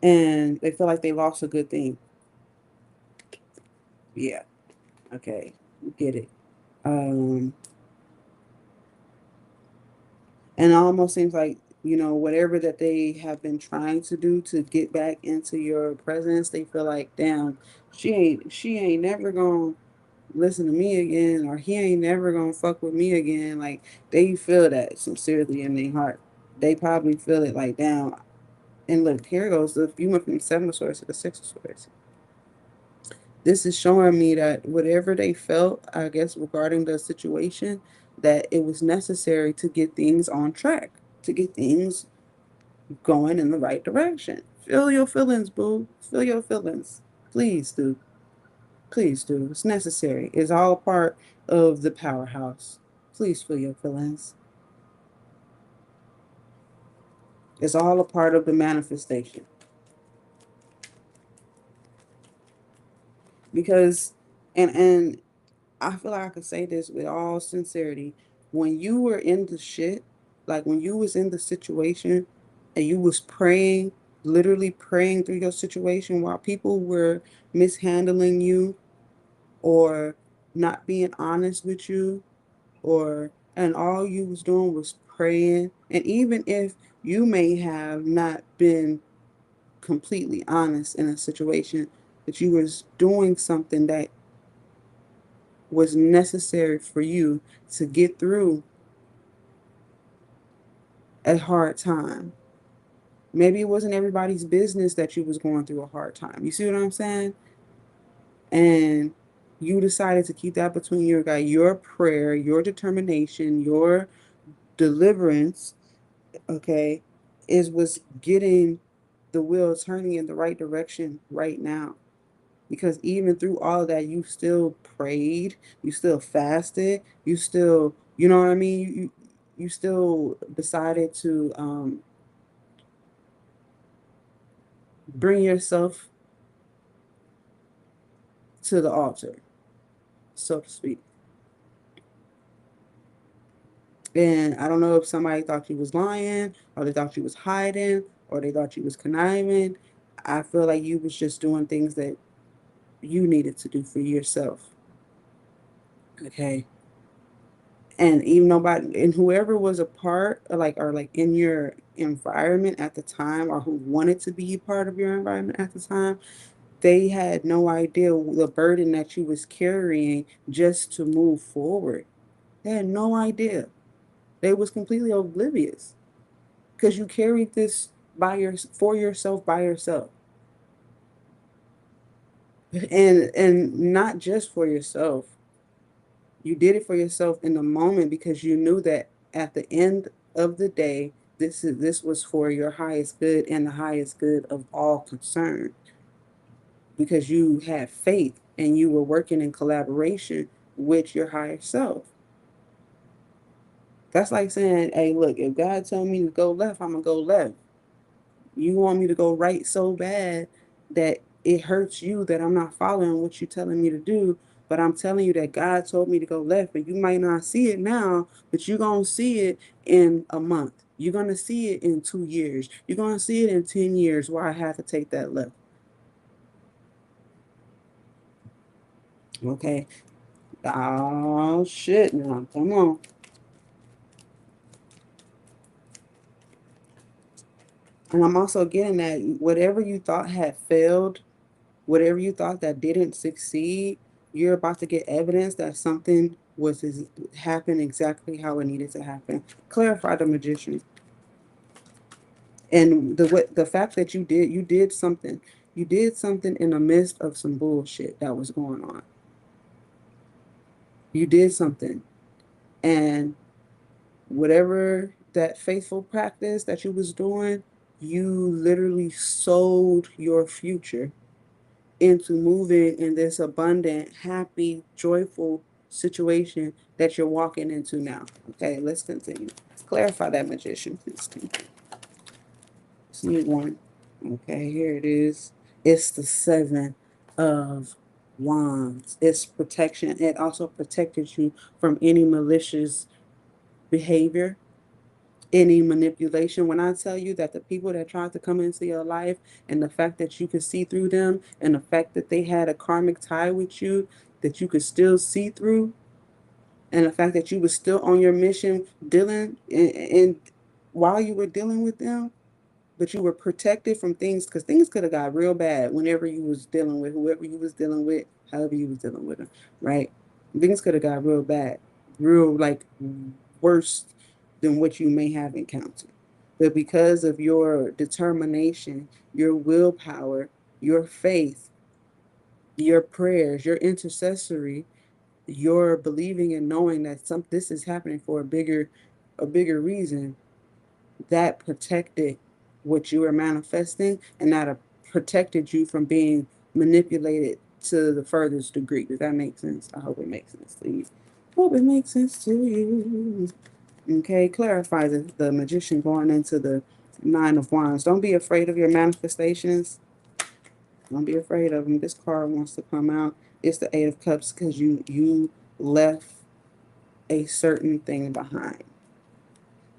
And they feel like they lost a good thing. Yeah. Okay. Get it. Um And it almost seems like, whatever that they have been trying to do to get back into your presence, they feel like, damn, she ain't never gonna listen to me again, or he ain't never gonna fuck with me again. Like they feel that sincerely in their heart. They probably feel it like, damn. And look, here goes you went from the 7 of Swords to the 6 of Swords. This is showing me that whatever they felt, I guess, regarding the situation, that it was necessary to get things on track, to get things going in the right direction. Feel your feelings, boo. Feel your feelings. Please do. Please do. It's necessary. It's all part of the powerhouse. Please feel your feelings. It's all a part of the manifestation. Because and I feel like I could say this with all sincerity. When you were in the shit, like when you was in the situation and you was praying, literally praying through your situation while people were mishandling you or not being honest with you and all you was doing was praying. And even if you may have not been completely honest in a situation, but you was doing something that was necessary for you to get through a hard time. Maybe it wasn't everybody's business that you was going through a hard time. You see what I'm saying? And you decided to keep that between your guy, your prayer, your determination, your deliverance, okay, is was getting the wheel turning in the right direction right now. Because even through all of that, you still prayed, you still fasted, you still, you know what I mean? You still decided to bring yourself to the altar, so to speak. And I don't know if somebody thought you was lying, or they thought you was hiding, or they thought you was conniving. I feel like you was just doing things that you needed to do for yourself. Okay. And even nobody, and whoever was a part, or like in your environment at the time, or who wanted to be part of your environment at the time, they had no idea the burden that you was carrying just to move forward. They had no idea. They was completely oblivious because you carried this for yourself by yourself, and not just for yourself. You did it for yourself in the moment because you knew that at the end of the day, this was for your highest good and the highest good of all concerned, because you had faith and you were working in collaboration with your higher self. That's like saying, hey, look, if God tell me to go left, I'm gonna go left. You want me to go right so bad that it hurts you that I'm not following what you're telling me to do. But I'm telling you that God told me to go left, and you might not see it now, but you're going to see it in a month. You're going to see it in 2 years. You're going to see it in 10 years where I have to take that left. Okay. Oh, shit. Now, come on. And I'm also getting that whatever you thought had failed, whatever you thought that didn't succeed, you're about to get evidence that something happened exactly how it needed to happen. Clarify the magician. And the fact that you did something in the midst of some bullshit that was going on. You did something, and whatever that faithful practice that you was doing, you literally sold your future into moving in this abundant, happy, joyful situation that you're walking into now. Okay, let's continue. Clarify that, magician. Please continue. See one. Okay, here it is. It's the Seven of Wands. It's protection. It also protected you from any malicious behavior, any manipulation. When I tell you that the people that tried to come into your life, and the fact that you could see through them, and the fact that they had a karmic tie with you that you could still see through, and the fact that you were still on your mission dealing, and while you were dealing with them, but you were protected from things, because things could have got real bad whenever you was dealing with whoever you was dealing with, however you was dealing with them, right? Things could have got real bad, real like worse than what you may have encountered. But because of your determination, your willpower, your faith, your prayers, your intercessory, your believing and knowing that this is happening for a bigger reason, that protected what you were manifesting, and that protected you from being manipulated to the furthest degree. Does that make sense? I hope it makes sense to you. Hope it makes sense to you. Okay, clarify the magician going into the Nine of Wands. Don't be afraid of your manifestations. Don't be afraid of them. This card wants to come out. It's the Eight of Cups because you left a certain thing behind.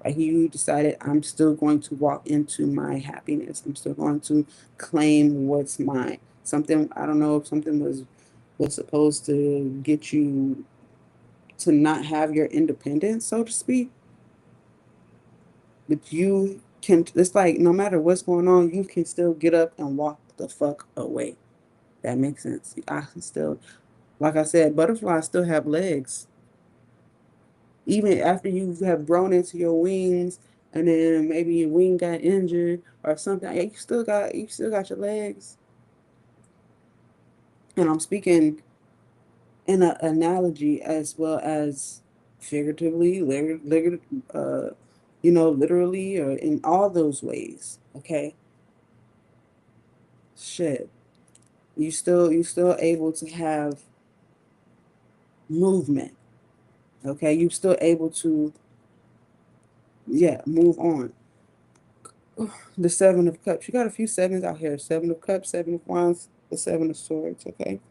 Like you decided, I'm still going to walk into my happiness. I'm still going to claim what's mine. Something, I don't know if something was supposed to get you to not have your independence, so to speak. But you can, it's like no matter what's going on, you can still get up and walk the fuck away. That makes sense. I can still, like I said, butterflies still have legs. Even after you have grown into your wings, and then maybe your wing got injured or something, you still got your legs. And I'm speaking in an analogy as well as figuratively, literally, or in all those ways. Okay, shit. You still able to have movement. Okay, you still able to, yeah, move on. The Seven of Cups. You got a few sevens out here. Seven of Cups, Seven of Wands, the Seven of Swords. Okay,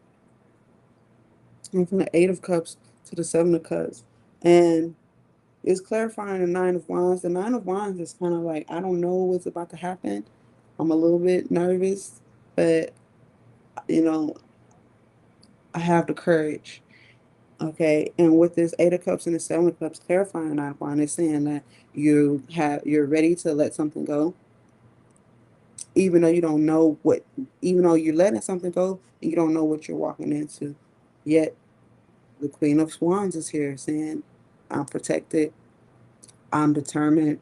and from the Eight of Cups to the Seven of Cups, and it's clarifying the Nine of Wands. The Nine of Wands is kind of like, I don't know what's about to happen. I'm a little bit nervous, but you know I have the courage. Okay, and with this Eight of Cups and the Seven of Cups clarifying that one, it's saying that you're ready to let something go, even though you don't know what, even though you're letting something go, and you don't know what you're walking into. Yet the Queen of Swan's is here saying, I'm protected, I'm determined,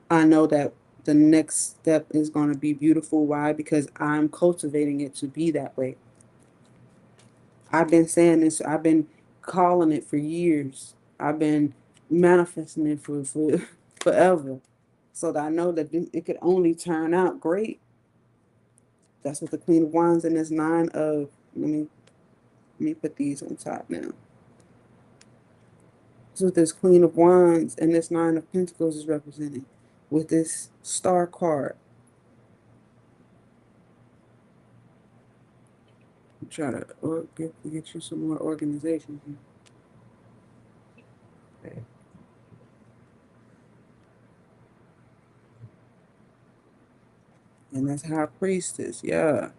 I know that the next step is going to be beautiful. Why? Because I'm cultivating it to be that way. I've been saying this, I've been calling it for years. I've been manifesting it for forever. So that I know that it could only turn out great. That's what the Queen of Wands and this nine of, let me put these on top now. So with this Queen of Wands and this Nine of Pentacles is representing with this Star card. Try to get you some more organization here. Okay. And that's High Priestess, yeah.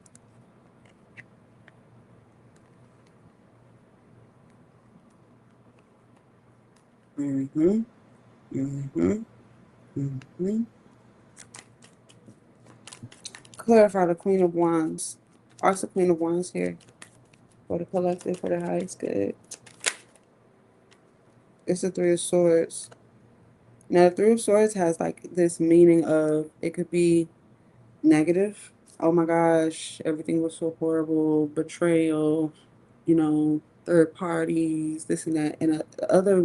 Mm-hmm. Mm-hmm. Mm-hmm. Clarify the Queen of Wands. Also Queen of Wands here for the collective, for the highest good. It's the Three of Swords. Now, the Three of Swords has like this meaning of, it could be negative. Oh my gosh, everything was so horrible, betrayal, third parties, this and that. And other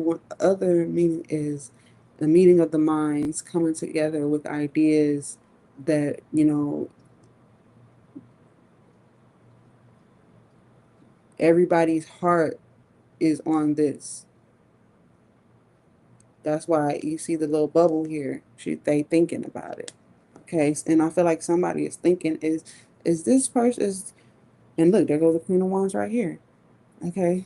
meaning is the meeting of the minds coming together with ideas that, everybody's heart is on this. That's why you see the little bubble here. They thinking about it. Okay, and I feel like somebody is thinking, is this person is, and look, there goes the Queen of Wands right here. Okay,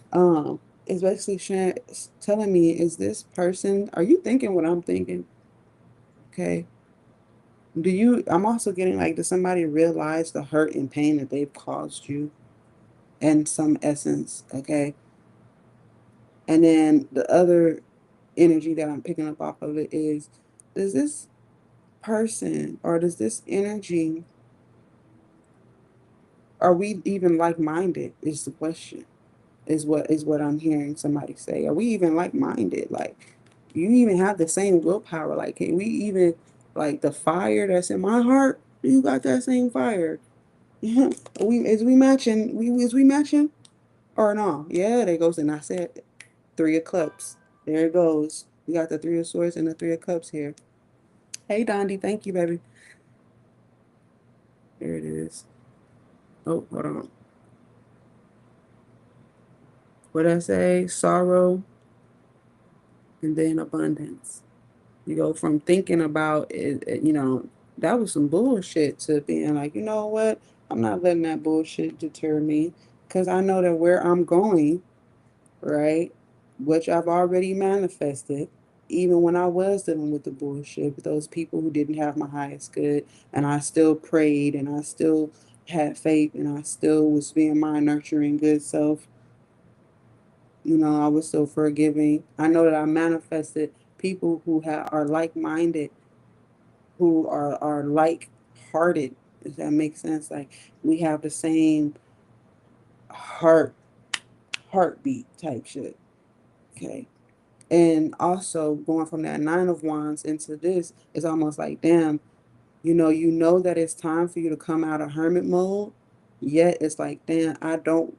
it's basically telling me, is this person? Are you thinking what I'm thinking? Okay, I'm also getting like, does somebody realize the hurt and pain that they've caused you, in some essence? Okay, and then the other energy that I'm picking up off of it is, does this person, or does this energy, are we even like-minded is the question, is what I'm hearing somebody say. Are we even like-minded? Like, you even have the same willpower? Like, can we even, like, the fire that's in my heart, you got that same fire? Is we matching or no? Yeah, there goes, and I said Three of Cups. There it goes. We got the Three of Swords and the Three of Cups here. Hey, Dondi, thank you, baby. There it is. Oh, hold on. What did I say? Sorrow and then abundance. You go from thinking about it, that was some bullshit, to being like, you know what? I'm not letting that bullshit deter me, because I know that where I'm going, right, which I've already manifested, even when I was dealing with the bullshit with those people who didn't have my highest good, and I still prayed, and I still had faith, and I still was being my nurturing good self. I was still forgiving. I know that I manifested people who are like-minded, who are like-hearted. Does that make sense? Like, we have the same heartbeat type shit. Okay. And also going from that Nine of Wands into this, it's almost like, damn, you know that it's time for you to come out of hermit mode, yet it's like, damn,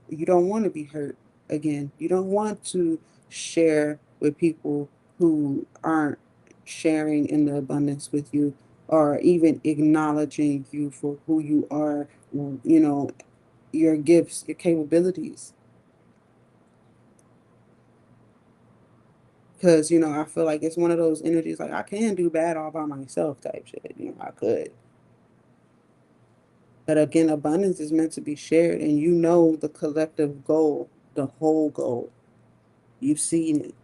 you don't want to be hurt again. You don't want to share with people who aren't sharing in the abundance with you, or even acknowledging you for who you are, your gifts, your capabilities. Because, I feel like it's one of those energies, like, I can do bad all by myself type shit. I could. But again, abundance is meant to be shared, and the collective goal, the whole goal. You've seen it,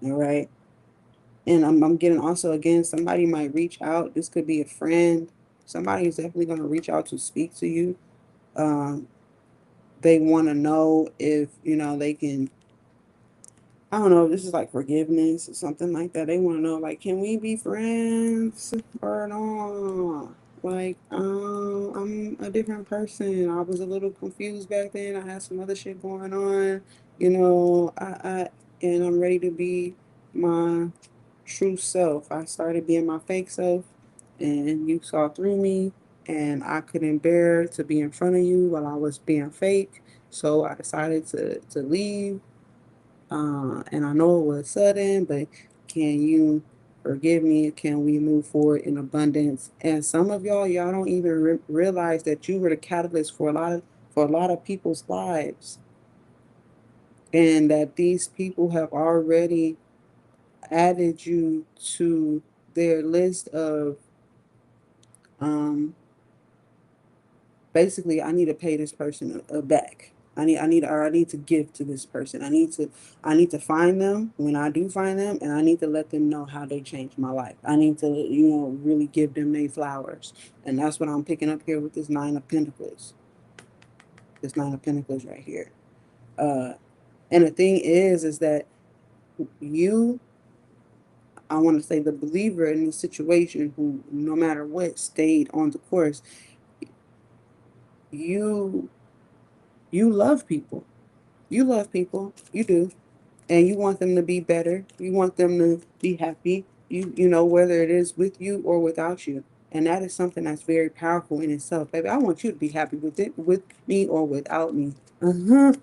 all right? And I'm getting also, again, somebody might reach out. This could be a friend. Somebody is definitely going to reach out to speak to you. Um, They want to know if, they can, I don't know if this is like forgiveness or something like that. They want to know, like, can we be friends or not? Like, I'm a different person. I was a little confused back then. I had some other shit going on, and I'm ready to be my true self. I started being my fake self, and you saw through me, and I couldn't bear to be in front of you while I was being fake. So I decided to leave, and I know it was sudden, but can you forgive me? Can we move forward in abundance? And some of y'all don't even realize that you were the catalyst for a lot of people's lives, and that these people have already added you to their list of, um, basically, I need to pay this person back. I need to give to this person. I need to find them when I do find them, and I need to let them know how they changed my life. I need to, really give them their flowers. And that's what I'm picking up here with this Nine of Pentacles. This Nine of Pentacles right here. Uh, and the thing is that you, I want to say the believer in this situation who, no matter what, stayed on the course, you, you love people. You love people. You do. And you want them to be better. You want them to be happy. Whether it is with you or without you. And that is something that's very powerful in itself. Baby, I want you to be happy with me or without me. Uh-huh.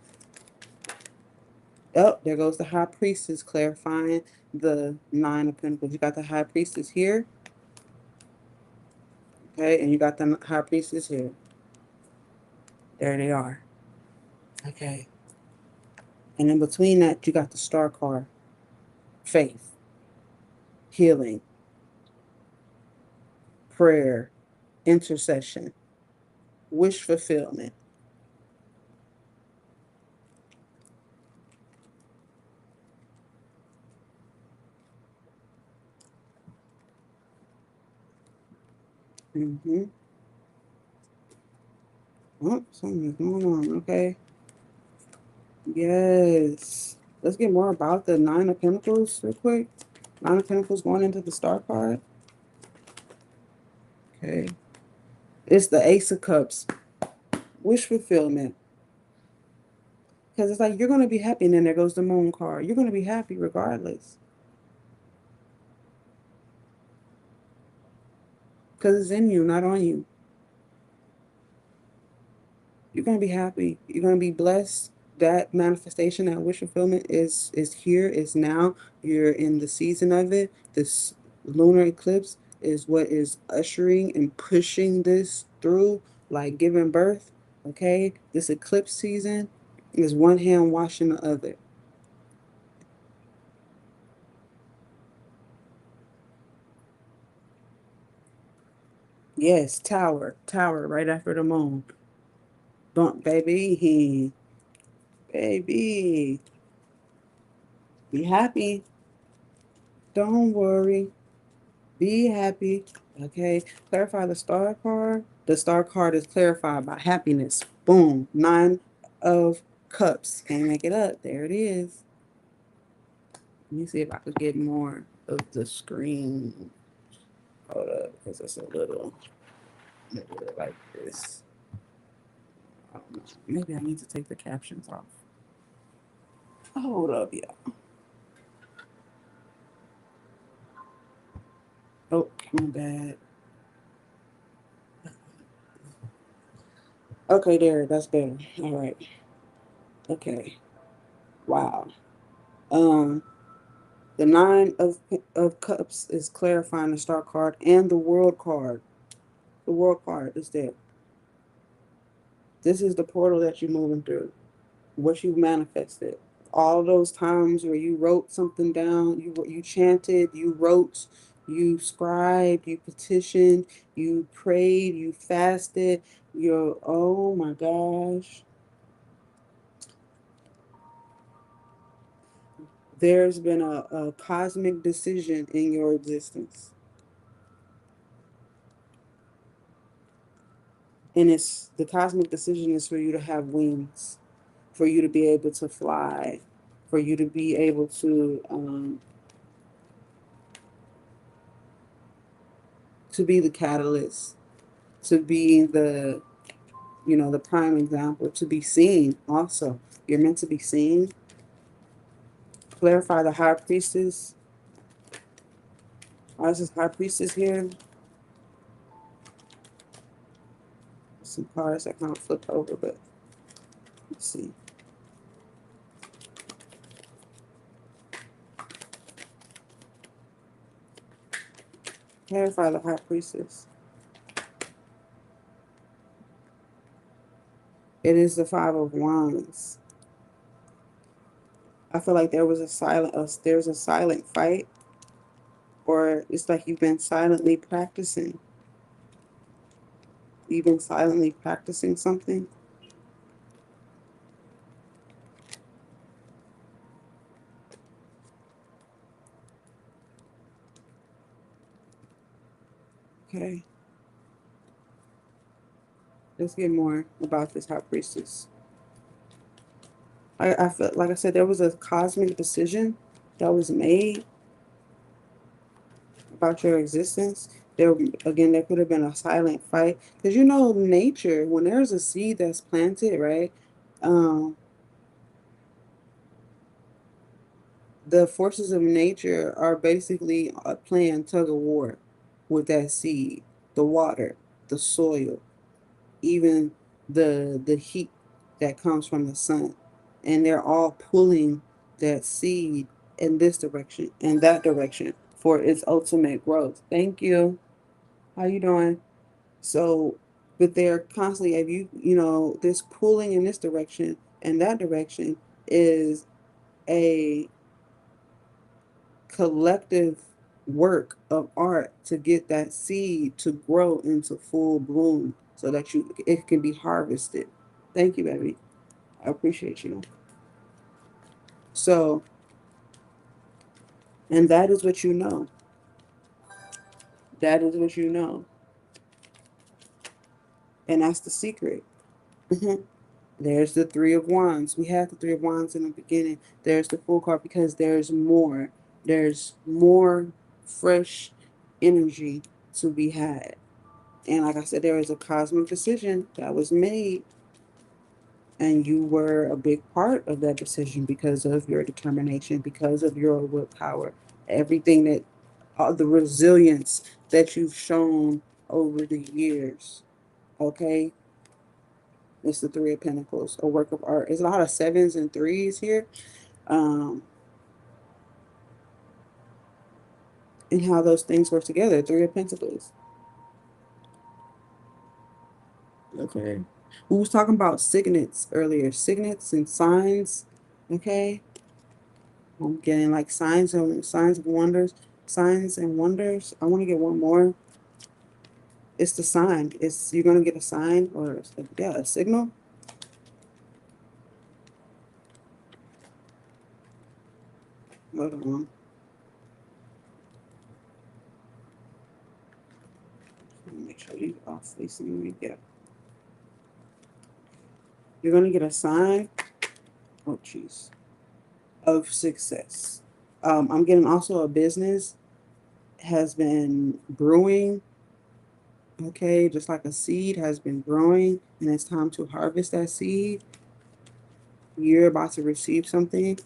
Oh, there goes the High Priestess clarifying the Nine of Pentacles. You got the High Priestess here. Okay, and you got the High Priestess here. There they are. Okay. And in between that, you got the Star card. Faith, healing, prayer, intercession, wish fulfillment. Mm-hmm. Oh, something's going on. Okay. Yes. Let's get more about the Nine of Pentacles real quick. Nine of Pentacles going into the Star card. Okay. It's the Ace of Cups. Wish fulfillment. Because it's like you're going to be happy, and then there goes the Moon card. You're going to be happy regardless. Because it's in you, not on you. You're gonna be happy. You're gonna be blessed. That manifestation, that wish fulfillment is here, is now. You're in the season of it. This lunar eclipse is what is ushering and pushing this through, like giving birth. Okay, this eclipse season is one hand washing the other. Yes, tower, right after the moon. Bump, baby, baby, be happy. Don't worry. Be happy. Okay. Clarify the star card. The star card is clarified by happiness. Boom. Nine of cups. Can't make it up. There it is. Let me see if I could get more of the screen. Hold up, because it's a little like this. I don't know. Maybe I need to take the captions off. Hold up, yeah. Oh, my bad. Okay, there. That's better. All right. Okay. Wow. Um, The Nine of Cups is clarifying the Star card and the World card. The World card is there. This is the portal that you're moving through. What you manifested. All those times where you wrote something down, you chanted, you wrote, you scribed, you petitioned, you prayed, you fasted. You're, oh my gosh. There's been a cosmic decision in your existence. And it's the cosmic decision is for you to have wings, for you to be able to fly, for you to be able to be the catalyst, to be the, you know, the prime example, to be seen also. You're meant to be seen. Clarify the high priestess. Why is this high priestess here? Some cards that kind of flipped over, but let's see. Clarify the high priestess. It is the Five of Wands. I feel like there was there's a silent fight, or it's like you've been silently practicing. You've been silently practicing something. Okay, let's get more about this high priestess. I felt like I said there was a cosmic decision that was made about your existence. There again, there could have been a silent fight because you know nature. When there's a seed that's planted, right? Um, the forces of nature are basically playing tug of war with that seed, the water, the soil, even the heat that comes from the sun, and they're all pulling that seed in this direction and that direction for its ultimate growth. Thank you. How you doing? So, but they're constantly, if you know, this pulling in this direction and that direction is a collective work of art to get that seed to grow into full bloom so that it can be harvested. Thank you, baby. I appreciate you. So, and that is what you know. That is what you know. And that's the secret. Mhm. There's the Three of Wands. We had the Three of Wands in the beginning. There's the Fool card because there's more. There's more fresh energy to be had. And like I said, there was a cosmic decision that was made, and you were a big part of that decision because of your determination, because of your willpower, everything that, the resilience that you've shown over the years. Okay, it's the Three of Pentacles, a work of art. There's a lot of sevens and threes here, um, and how those things work together. Three of Pentacles. Okay, we was talking about signets earlier, signets and signs. Okay, I'm getting like signs of wonders, signs and wonders. I want to get one more. It's the sign. It's you're gonna get a sign or yeah, a signal. Hold on. Make sure these are facing me. Yeah, you're gonna get a sign. Oh, jeez, of success. I'm getting also a business has been brewing. Okay, just like a seed has been growing, and it's time to harvest that seed. You're about to receive something.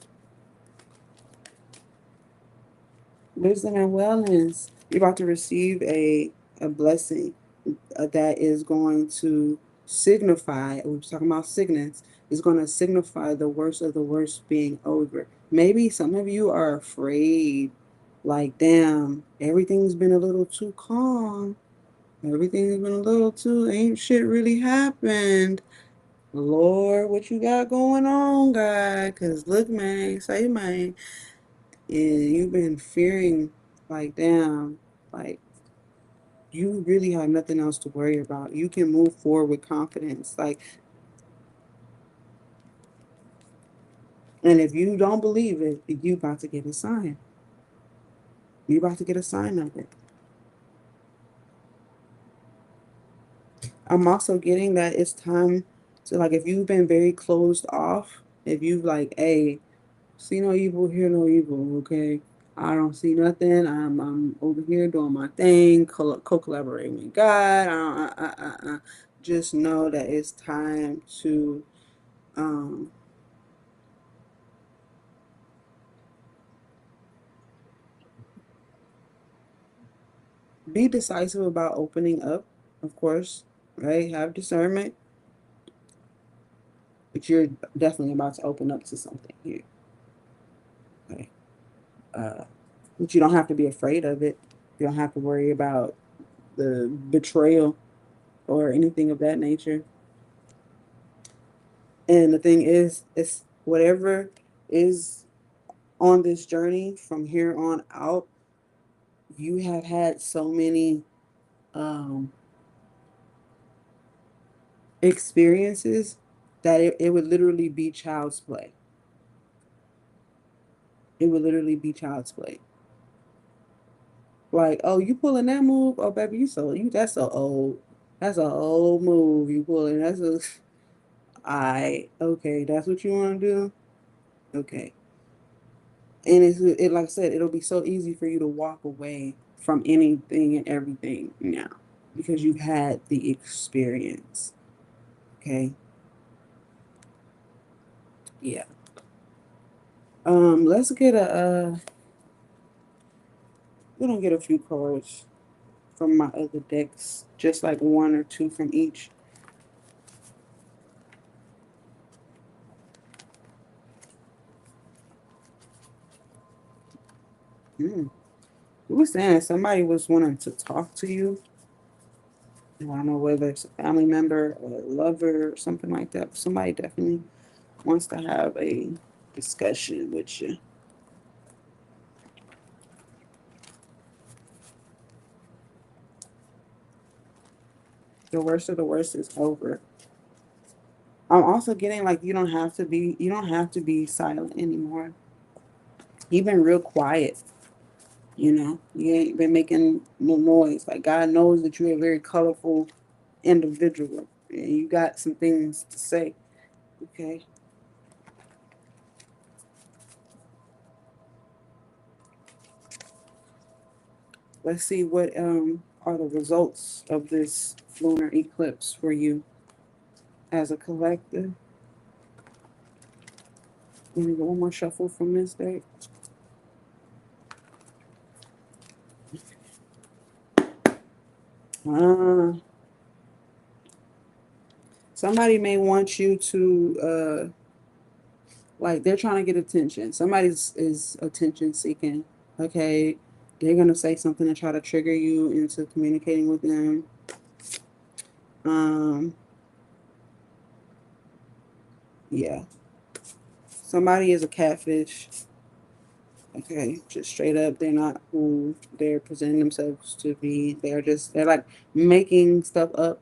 Wisdom and wellness. You're about to receive a blessing that is going to signify, we were talking about signets, is going to signify the worst of the worst being over. Maybe some of you are afraid, like, damn, everything's been a little too calm. Everything's been a little too, ain't shit really happened. Lord, what you got going on, God? Because look, man, say, man, and you've been fearing, like, damn, like, you really have nothing else to worry about. You can move forward with confidence. Like, and if you don't believe it, you about to get a sign. You about to get a sign of it. I'm also getting that it's time to, like, if you've been very closed off, if you've like, hey, see no evil, hear no evil, okay? I don't see nothing. I'm over here doing my thing, co-collaborating with God. Just know that it's time to um, be decisive about opening up, of course, right? Have discernment, but you're definitely about to open up to something here, okay? Uh, but you don't have to be afraid of it. You don't have to worry about the betrayal or anything of that nature. And the thing is, it's whatever is on this journey from here on out, you have had so many um, experiences that it would literally be child's play. It would literally be child's play. Like, oh, you pulling that move? Oh, baby, you that's a old, that's a old move you pulling. That's a, I okay, that's what you want to do. Okay, and it like I said, it'll be so easy for you to walk away from anything and everything now because you've had the experience. Okay, yeah. Let's get a we're gonna get a few cards from my other decks, just like one or two from each. Mm. We were saying somebody was wanting to talk to you. I don't know whether it's a family member or a lover or something like that. But somebody definitely wants to have a discussion with you. The worst of the worst is over. I'm also getting like you don't have to be silent anymore. You've been real quiet, you know. You ain't been making no noise. Like God knows that you're a very colorful individual and you got some things to say. Okay. Let's see what are the results of this lunar eclipse for you as a collective. Let me get one more shuffle from this deck. Uh, somebody may want you to like they're trying to get attention. Somebody's is attention seeking. Okay. They're gonna say something to try to trigger you into communicating with them. Um, yeah. Somebody is a catfish. Okay, just straight up, they're not who they're presenting themselves to be. They're like making stuff up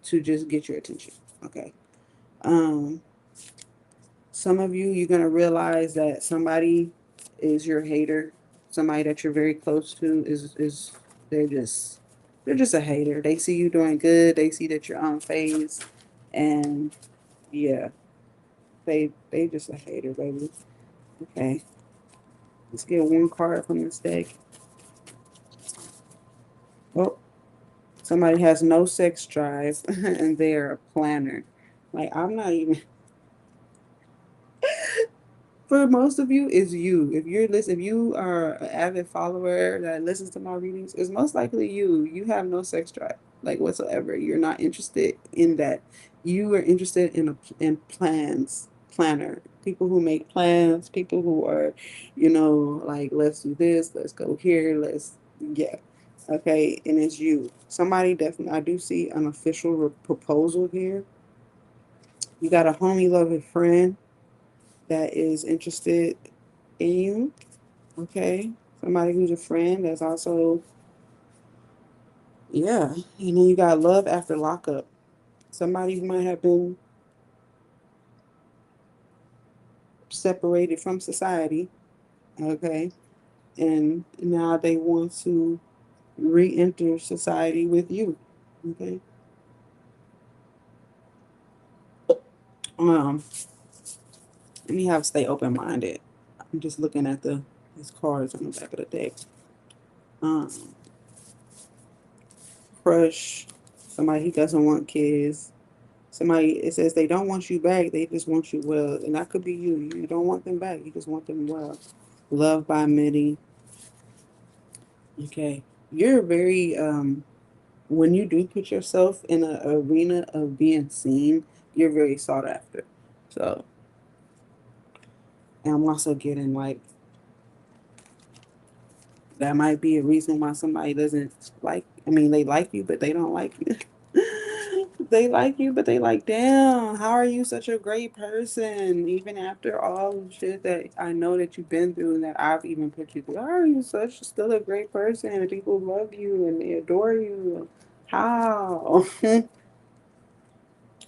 to just get your attention. Okay. Um, some of you, you're gonna realize that somebody is your hater. Somebody that you're very close to is they're just they're just a hater. They see you doing good. They see that you're unfazed, and yeah, they just a hater, baby. Okay, let's get one card from this deck. Well, somebody has no sex drive and they're a planner. Like I'm not even for most of you is you. If you are an avid follower that listens to my readings, it's most likely you. You have no sex drive, like whatsoever. You're not interested in that. You are interested in planner. People who make plans, people who are, like let's do this, let's go here, let's yeah. Okay, and it's you. Somebody definitely I do see an official proposal here. You got a homie loving friend that is interested in you. Okay. Somebody who's a friend that's also, yeah. And then you got love after lockup. Somebody who might have been separated from society. Okay. And now they want to re enter society with you. Okay. Um, and you have to stay open minded. I'm just looking at these cards on the back of the deck. Um, Crush, somebody who doesn't want kids. Somebody, it says they don't want you back, they just want you well. And that could be you. You don't want them back, you just want them well. Love by many. Okay. You're very, when you do put yourself in an arena of being seen, you're very sought after. So, and I'm also getting like, that might be a reason why somebody doesn't like, I mean, they like you, but they don't like you. They like you, but they like, damn, how are you such a great person? Even after all the shit that I know that you've been through and that I've even put you through, how are you such still a great person and people love you and they adore you? How?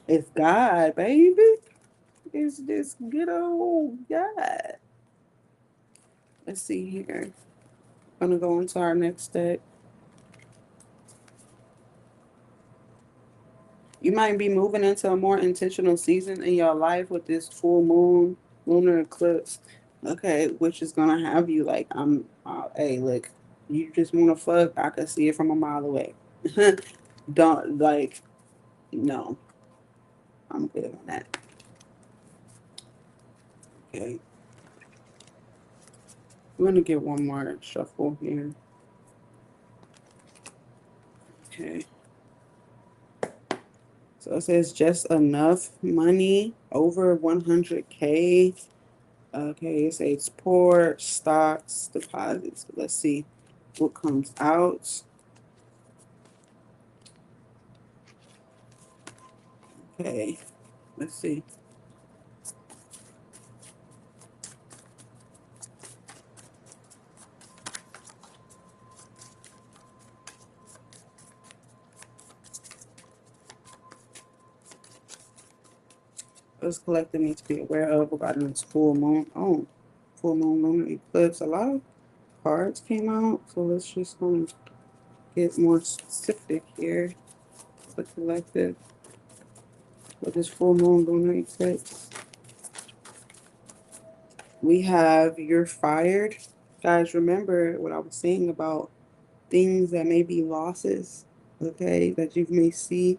It's God, baby. It's this good old God. Let's see here. I'm gonna go into our next deck. You might be moving into a more intentional season in your life with this full moon, lunar eclipse. Okay, which is gonna have you like, hey, look, you just wanna fuck, I can see it from a mile away. Don't, like, no, I'm good on that. Okay, we're gonna get one more shuffle here. Okay, so it says just enough money over 100K. Okay, it says poor stocks, deposits. Let's see what comes out. Okay, let's see. What's collective need to be aware of regarding this full moon? Oh, full moon lunar eclipse. A lot of cards came out, so let's just get more specific here. The collective with this full moon lunar eclipse. We have you're fired. Guys, remember what I was saying about things that may be losses, okay, that you may see,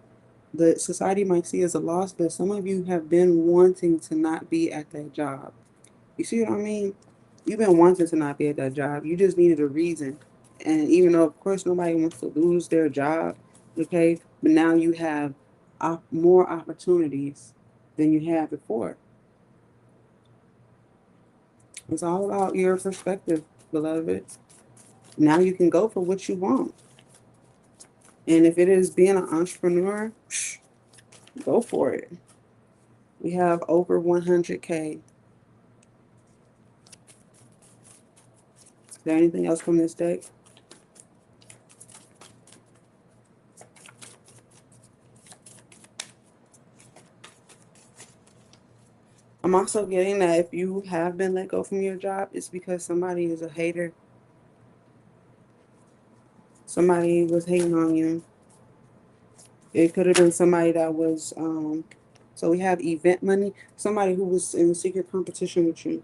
the society might see as a loss, but some of you have been wanting to not be at that job. You see what I mean? You've been wanting to not be at that job. You just needed a reason. And even though, of course, nobody wants to lose their job, okay, but now you have more opportunities than you had before. It's all about your perspective, beloved. Now you can go for what you want. And if it is being an entrepreneur, go for it. We have over 100K. Is there anything else from this deck? I'm also getting that if you have been let go from your job, it's because somebody is a hater. Somebody was hating on you. It could have been somebody that was, so we have event money. Somebody who was in secret competition with you.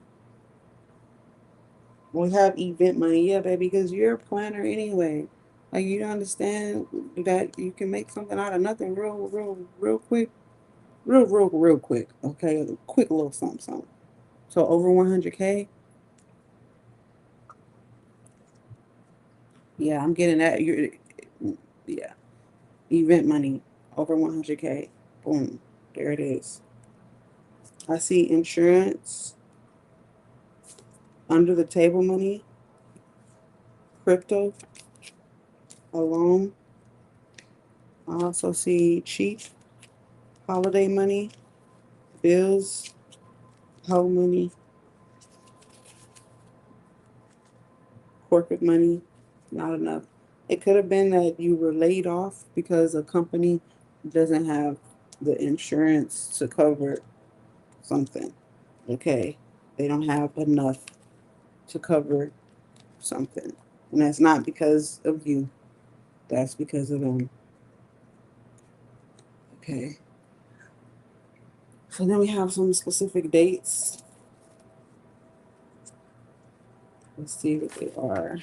We have event money, yeah, baby, because you're a planner anyway. Like, you understand that you can make something out of nothing real quick. Real quick. Okay, a quick little something, something. So over 100K. Yeah, I'm getting that. You're, yeah, event money over 100K. Boom, there it is. I see insurance, under the table money, crypto, a loan. I also see cheap holiday money, bills, home money, corporate money. Not enough. It could have been that you were laid off because a company doesn't have the insurance to cover something. Okay, they don't have enough to cover something. And that's not because of you, that's because of them. Okay. And then we have some specific dates. Let's see what they are.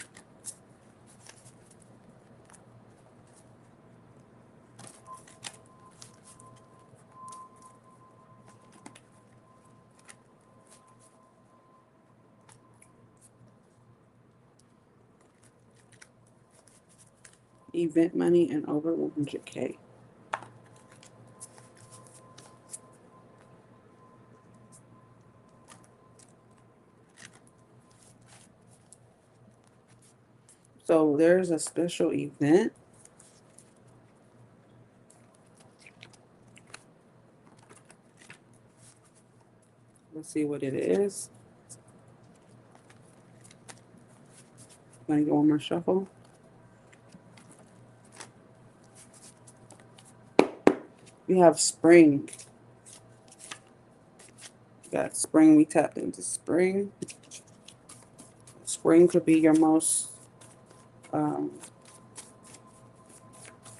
Event money and over 100K. So there's a special event. Let's see what it is. I'm gonna go one more shuffle. We have spring. We got spring. We tapped into spring. Spring could be your most um,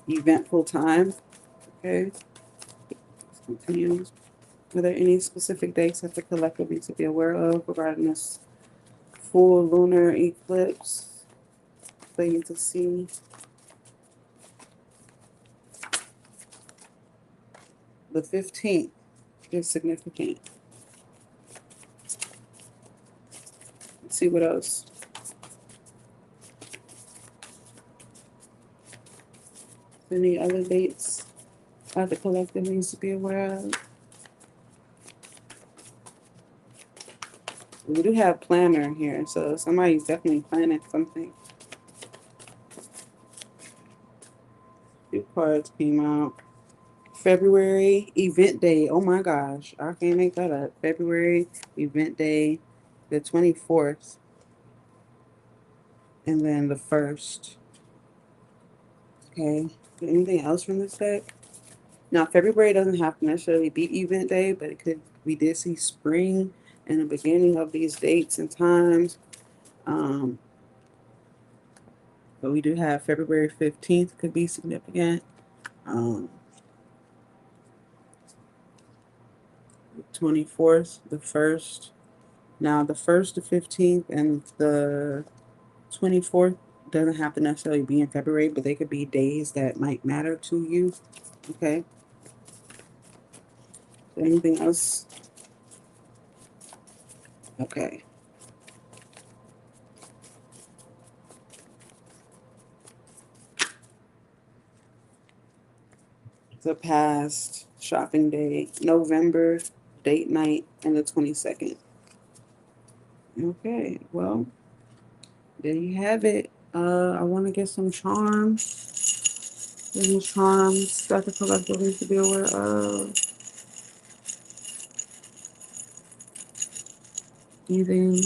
eventful time. Okay. Let's continue. Are there any specific dates that the collective needs to be aware of regarding this full lunar eclipse? For you to see. The 15th is significant. Let's see what else. Any other dates that the collective needs to be aware of? We do have planner here, so somebody's definitely planning something. Two cards came out. February event day. Oh my gosh, I can't make that up. February event day, the 24th, and then the 1st. Okay. Anything else from this deck? Now, February doesn't have to necessarily be event day, but it could. We did see spring in the beginning of these dates and times. But we do have February 15th could be significant. 24th, the 1st. Now, the 1st, the 15th, and the 24th doesn't have to necessarily be in February, but they could be days that might matter to you. Okay. Anything else? Okay. The past shopping day, November, date night, and the 22nd. Okay, well, there you have it. I want to get some charms. Any charms that the collective needs to be aware of. Anything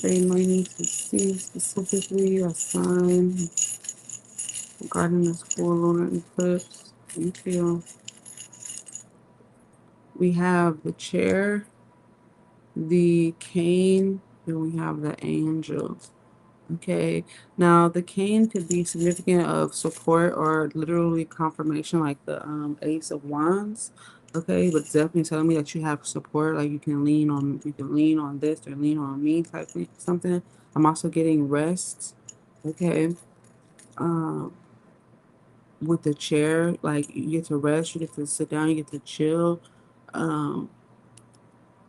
they might need to see specifically a sign regarding this full lunar eclipse. You feel we have the chair, the cane, and we have the angel. Okay, now the cane could be significant of support or literally confirmation, like the Ace of Wands. Okay, but definitely telling me that you have support, like you can lean on this or lean on me type thing, something. I'm also getting rest. Okay, um, with the chair, like you get to rest, you get to sit down, you get to chill. Um,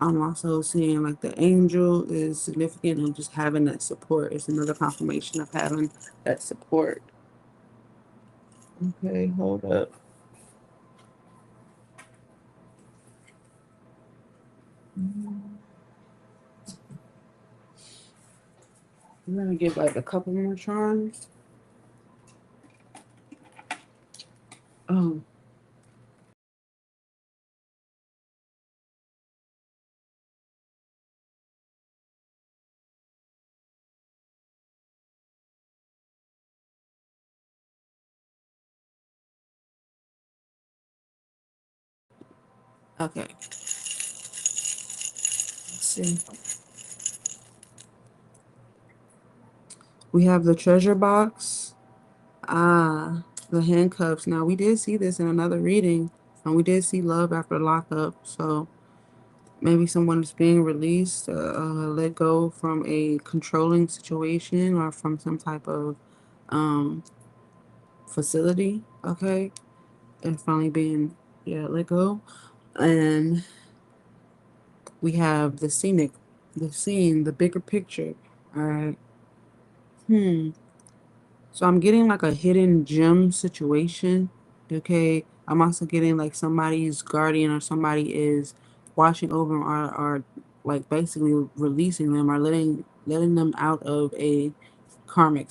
I'm also seeing like the angel is significant and just having that support. It's another confirmation of having that support. Okay, hold up. I'm gonna get like a couple more charms. Oh, okay. Let's see. We have the treasure box. Ah, the handcuffs. Now we did see this in another reading. And we did see love after lockup, so maybe someone is being released, let go from a controlling situation or from some type of um, facility, okay? And finally being, yeah, let go. And we have the scenic, the scene, the bigger picture, all right? So I'm getting like a hidden gem situation. Okay. I'm also getting like somebody's guardian or somebody is watching over them or like basically releasing them or letting them out of a karmic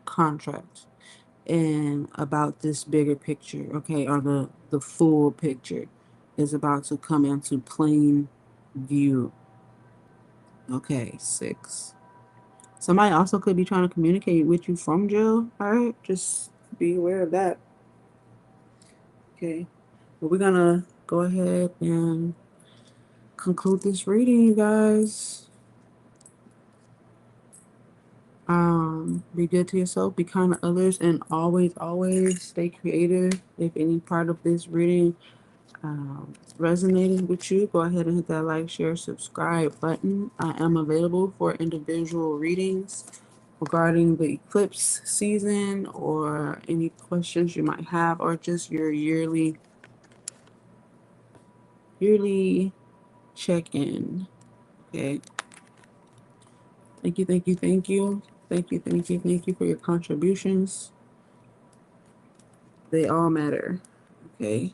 contract and about this bigger picture, okay, or the full picture is about to come into plain view. Okay, 6. Somebody also could be trying to communicate with you from jail. All right, just be aware of that. Okay, but we're gonna go ahead and conclude this reading, you guys. Be good to yourself, be kind to others, and always stay creative. If any part of this reading resonated with you, go ahead and hit that like, share, subscribe button. I am available for individual readings regarding the eclipse season or any questions you might have or just your yearly check-in. Okay. Thank you, thank you, thank you. Thank you, thank you, thank you for your contributions. They all matter. Okay.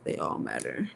They all matter.